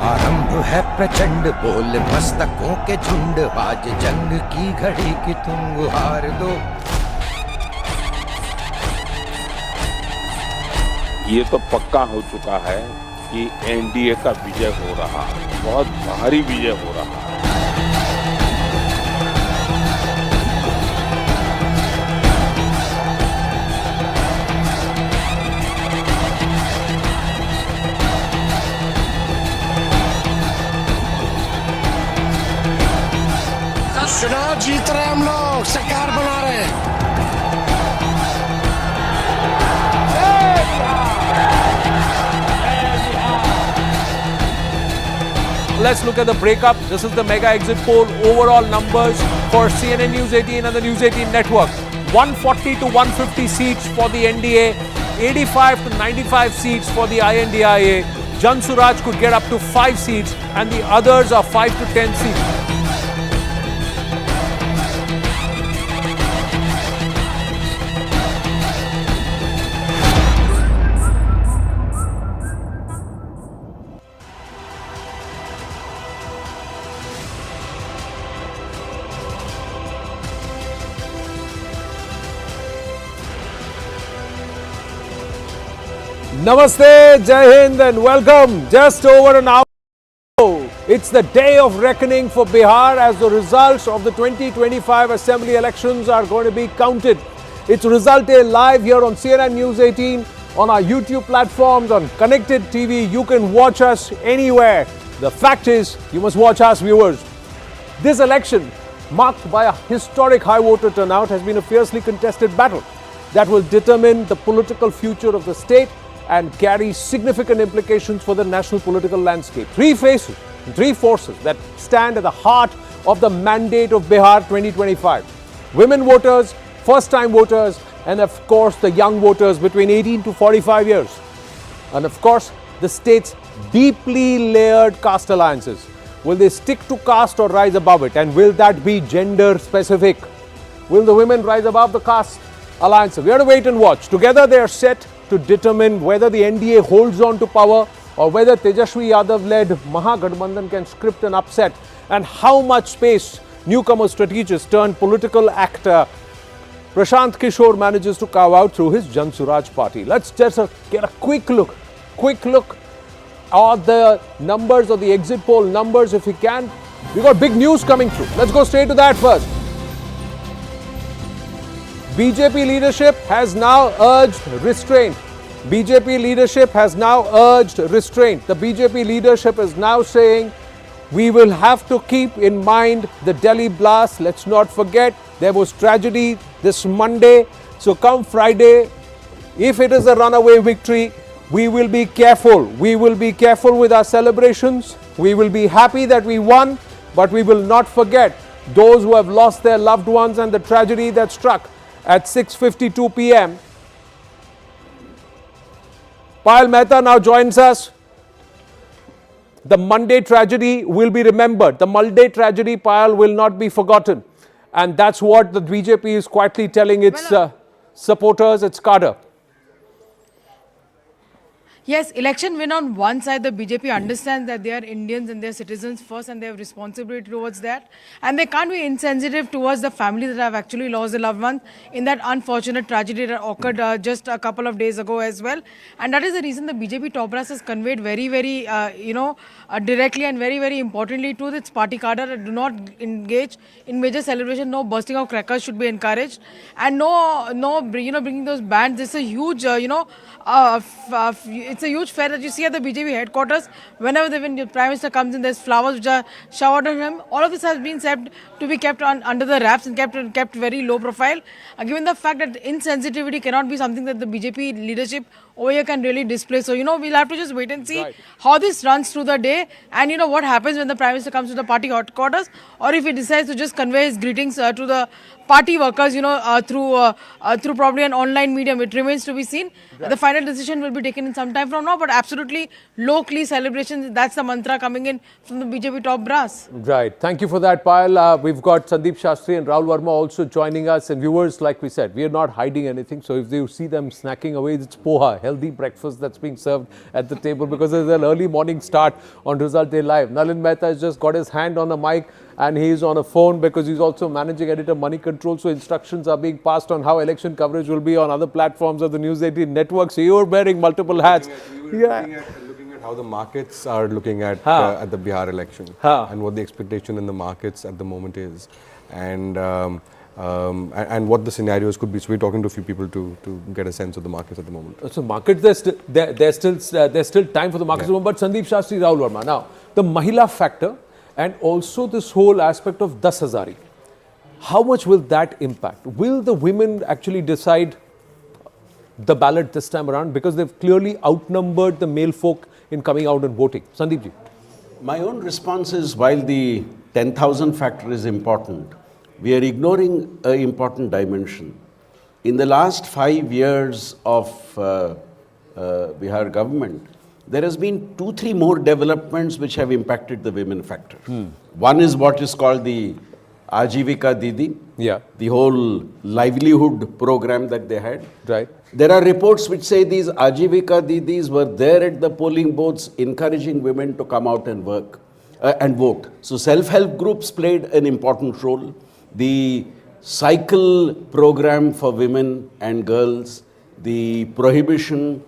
आरंभ है प्रचंड बोल मस्तकों के झुंड आज जंग की घड़ी की तुम गुहार दो। ये तो पक्का हो चुका है कि एनडीए का विजय हो रहा है, बहुत भारी विजय हो रहा है। चुनाव जीत रहे हम लोग, सरकार बना रहे हैं। Let's look at the breakup. This is the mega exit poll overall numbers for CNN News 18 and the News 18 network. 140 to 150 seats for the NDA, 85 to 95 seats for the INDIA. Jan Suraj could get up to 5 seats and the others are 5 to 10 seats. Namaste, Jai Hind and welcome. Just over an hour ago, it's the day of reckoning for Bihar as the results of the 2025 assembly elections are going to be counted. It's Result Day live here on CNN News 18, on our YouTube platforms, on Connected TV. You can watch us anywhere. The fact is, you must watch us, viewers. This election, marked by a historic high voter turnout, has been a fiercely contested battle that will determine the political future of the state and carry significant implications for the national political landscape. Three faces, three forces that stand at the heart of the mandate of Bihar 2025. Women voters, first-time voters, and of course the young voters between 18 to 45 years. And of course, the state's deeply layered caste alliances. Will they stick to caste or rise above it? And will that be gender specific? Will the women rise above the caste alliance? We have to wait and watch. Together they are set to determine whether the NDA holds on to power or whether Tejashwi Yadav-led Mahagathbandhan can script an upset, and how much space newcomer strategist turned political actor Prashant Kishore manages to carve out through his Jan Suraj party. Let's just get a quick look at the numbers or the exit poll numbers if we can. We've got big news coming through. Let's go straight to that first. BJP leadership has now urged restraint. BJP leadership has now urged restraint. The BJP leadership is now saying we will have to keep in mind the Delhi blast. Let's not forget there was tragedy this Monday. So come Friday, if it is a runaway victory, we will be careful. We will be careful with our celebrations. We will be happy that we won, but we will not forget those who have lost their loved ones and the tragedy that struck at 6:52 p.m. Payal Mehta now joins us. The Monday tragedy will be remembered. The Monday tragedy, Payal, will not be forgotten. And that's what the BJP is quietly telling its supporters, its cadre. Yes, election win on one side, the BJP understands that they are Indians and they're citizens first and they have responsibility towards that. And they can't be insensitive towards the families that have actually lost their loved ones in that unfortunate tragedy that occurred just a couple of days ago as well. And that is the reason the BJP top brass has conveyed very, directly and very, very importantly to its party cadre that do not engage in major celebration. No bursting of crackers should be encouraged. And no, bringing those bands. This is a huge, it's a huge fair that you see at the BJP headquarters. Whenever the Prime Minister comes in, there's flowers which are showered on him. All of this has been said to be kept under the wraps and kept very low profile. Given the fact that insensitivity cannot be something that the BJP leadership over here can really display. So, we'll have to just wait and see how this runs through the day and, what happens when the Prime Minister comes to the party headquarters, or if he decides to just convey his greetings to the party workers, through probably an online medium. It remains to be seen. The final decision will be taken in some time from now, but absolutely low-key celebrations. That's the mantra coming in from the BJP top brass. Right. Thank you for that, Payal. We've got Sandeep Shastri and Rahul Verma also joining us. And viewers, like we said, we are not hiding anything. So if you see them snacking away, it's poha, healthy breakfast that's being served at the table because there's an early morning start on Result Day Live. Nalin Mehta has just got his hand on a mic and he's on a phone because he's also managing editor money control. So instructions are being passed on how election coverage will be on other platforms of the News 18 network. So you're wearing multiple hats. Looking at how the markets are looking at the Bihar election and what the expectation in the markets at the moment is, and what the scenarios could be. So we're talking to a few people to get a sense of the markets at the moment. So markets, there's still time for the markets, but Sandeep Shastri, Rahul Verma. Now, the Mahila factor and also this whole aspect of 10,000. How much will that impact? Will the women actually decide the ballot this time around? Because they've clearly outnumbered the male folk in coming out and voting. Sandeep ji. My own response is, while the 10,000 factor is important, we are ignoring an important dimension. In the last 5 years of Bihar government, there has been 2-3 more developments which have impacted the women factor. One is what is called the Ajivika Didi, the whole livelihood program that they had. Right. There are reports which say these Ajivika Didis were there at the polling booths encouraging women to come out and work and vote. So self-help groups played an important role. The cycle program for women and girls, the prohibition,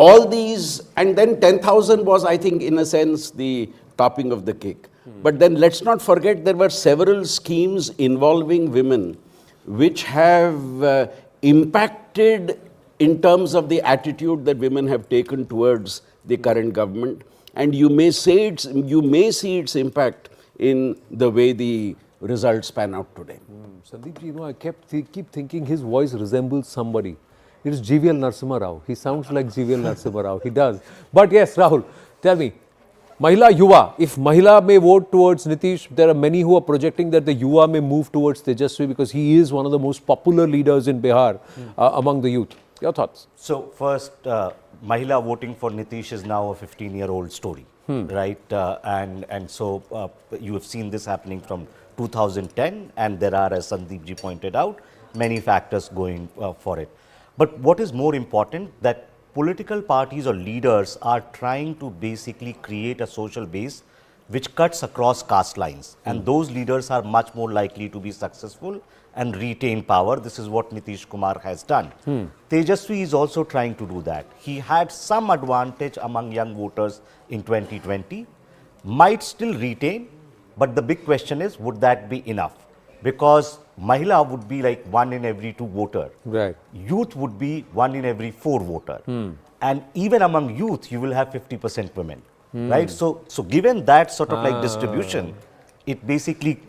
all these, and then 10,000 was, I think, in a sense, the topping of the cake. But then let's not forget there were several schemes involving women which have impacted in terms of the attitude that women have taken towards the current government. And you may see its impact in the way the results pan out today. Sandeep, you know, I keep thinking his voice resembles somebody. It is GVL Narasimha Rao. He sounds like GVL Narasimha Rao. He does. But yes, Rahul, tell me, Mahila Yuva, if Mahila may vote towards Nitish, there are many who are projecting that the Yuva may move towards Tejashwi because he is one of the most popular leaders in Bihar among the youth. Your thoughts? So first, Mahila voting for Nitish is now a 15-year-old story, right? And so you have seen this happening from 2010, and there are, as Sandeep ji pointed out, many factors going for it. But what is more important, that political parties or leaders are trying to basically create a social base which cuts across caste lines. And those leaders are much more likely to be successful and retain power. This is what Nitish Kumar has done. Tejashwi is also trying to do that. He had some advantage among young voters in 2020, might still retain, but the big question is, would that be enough? Because Mahila would be like 1 in every 2 voter. Right. Youth would be 1 in every 4 voter. And even among youth, you will have 50% women. Right? So given that sort of like distribution, it basically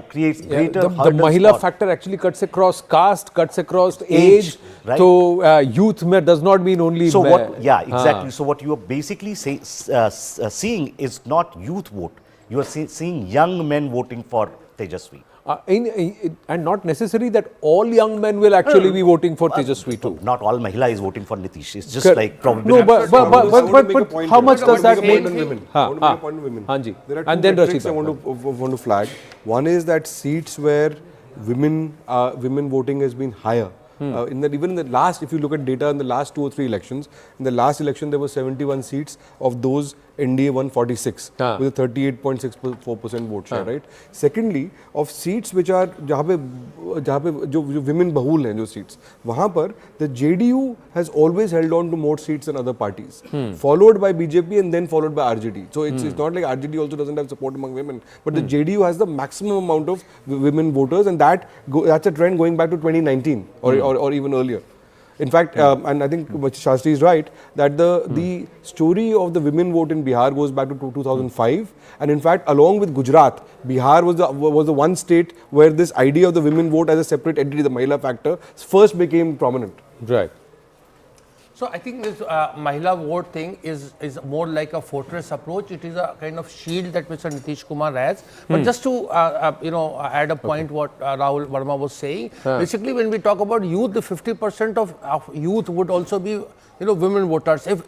creates greater the Mahila factor actually cuts across caste, cuts across age. Right? So youth does not mean only. So exactly. So what you are basically seeing is not youth vote. You are seeing young men voting for Tejashwi. And not necessary that all young men will actually be voting for Tejashwi too. Not all Mahila is voting for Nitish. It's just Correct. like probably. No, but how much does that make? I want to make a point on women. Hanji. There are And two then metrics I Rashida. want to flag. One is that seats where women voting has been higher. Even in the last, if you look at data in the last 2 or 3 elections, in the last election there were 71 seats. Of those, NDA won 46 with a 38.64% vote share, right? Secondly, of seats which are जहाँ पे जो women bahul हैं जो seats, वहाँ पर the JDU has always held on to more seats than other parties, followed by BJP and then followed by RJD. So it's not like RJD also doesn't have support among women, but the JDU has the maximum amount of women voters, and that's a trend going back to 2019 or even earlier. In fact, and I think Shastri is right, that the story of the women vote in Bihar goes back to 2005. And in fact, along with Gujarat, Bihar was the one state where this idea of the women vote as a separate entity, the Mahila factor, first became prominent. Right. So I think this Mahila vote thing is more like a fortress approach. It is a kind of shield that Mr. Nitish Kumar has. But just to add a point what Rahul Verma was saying, basically when we talk about youth, the 50% of youth would also be women voters. If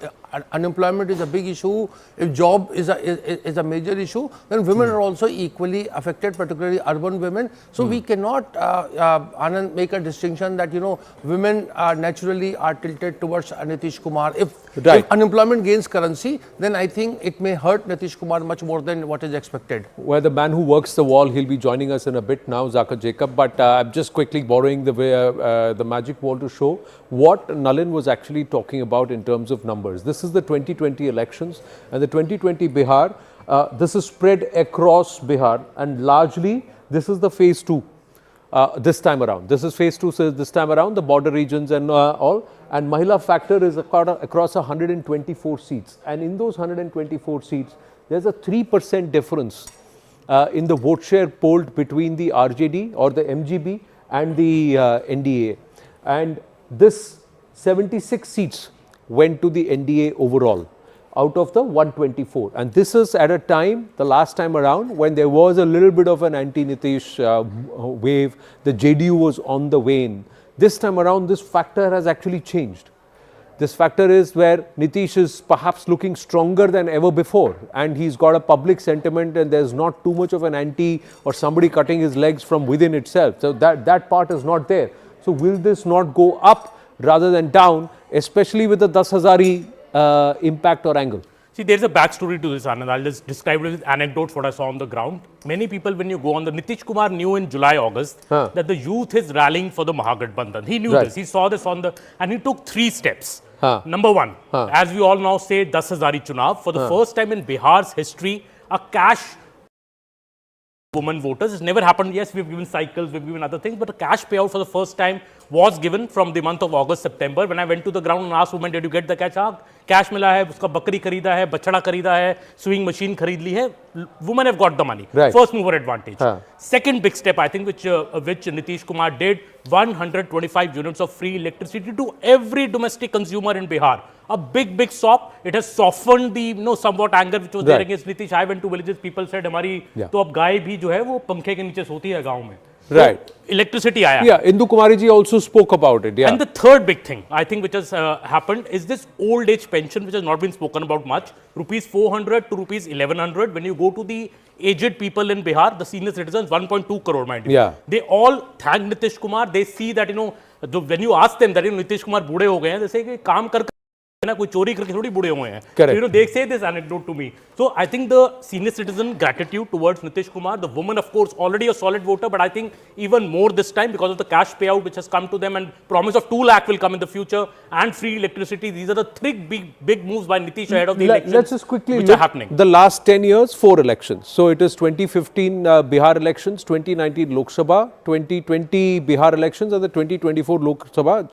unemployment is a big issue, if job is a major issue, then women are also equally affected, particularly urban women. So we cannot Anand, make a distinction that women naturally are tilted towards Nitish Kumar. If unemployment gains currency, then I think it may hurt Nitish Kumar much more than what is expected. Well, the man who works the wall, he'll be joining us in a bit now, Zakir Jacob. But I'm just quickly borrowing the magic wall to show what Nalin was actually talking about in terms of numbers. This is the 2020 elections, and the 2020 Bihar, this is spread across Bihar, and largely this is the phase 2 this time around. This is phase 2, so this time around, the border regions and all. And Mahila factor is across 124 seats. And in those 124 seats, there's a 3% difference in the vote share polled between the RJD or the MGB and the NDA. And this 76 seats went to the NDA overall out of the 124. And this is at a time, the last time around, when there was a little bit of an anti-Nitish wave. The JDU was on the wane. This time around, this factor has actually changed. This factor is where Nitish is perhaps looking stronger than ever before, and he's got a public sentiment, and there's not too much of an anti or somebody cutting his legs from within itself. So that part is not there. So will this not go up rather than down, especially with the 10,000 impact or angle? See, there's a backstory to this, Anand. I'll just describe it with anecdotes, what I saw on the ground. Many people, when you go on, the Nitish Kumar knew in July, August, that the youth is rallying for the Mahagathbandhan. He knew this. He saw this and he took 3 steps. Number one, as we all now say, 10,000 chunav. For the first time in Bihar's history, a cash women voters. It's never happened. Yes, we've given cycles, we've given other things, but a cash payout for the first time was given from the month of August, September. When I went to the ground and asked women, did you get the cash? Cash mila hai, uska bakri kharida hai, bachada kharida hai, sewing machine kharid li hai. Women have got the money. Right. First mover advantage. Second big step, I think, which Nitish Kumar did, 125 units of free electricity to every domestic consumer in Bihar. A big sop. It has softened the somewhat anger which was there against Nitish. I went to villages. People said, "हमारी तो अब गाय भी जो है वो पंखे के नीचे सोती है गांव में." Right. So, electricity आया. Yeah, Indu Kumari ji also spoke about it. Yeah. And the third big thing I think which has happened is this old age pension which has not been spoken about much. Rupees 400 to rupees 1100. When you go to the aged people in Bihar, the senior citizens, 1.2 crore, mind you. Yeah. They all thank Nitish Kumar. They see that when you ask them that Nitish Kumar बूढ़े हो गए हैं, they say कि काम कर ना कोई चोरी करके थोड़ी बूढ़े हुए हैं. So, they say this anecdote to me. So I think the senior citizen gratitude towards Nitish Kumar, the woman of course already a solid voter, but I think even more this time because of the cash payout which has come to them and promise of 2 lakh will come in the future and free electricity. These are the 3 big moves by Nitish ahead of the elections. Let's just quickly which look are happening. The last 10 years, 4 elections. So it is 2015 Bihar elections, 2019 Lok Sabha, 2020 Bihar elections and the 2024 Lok Sabha.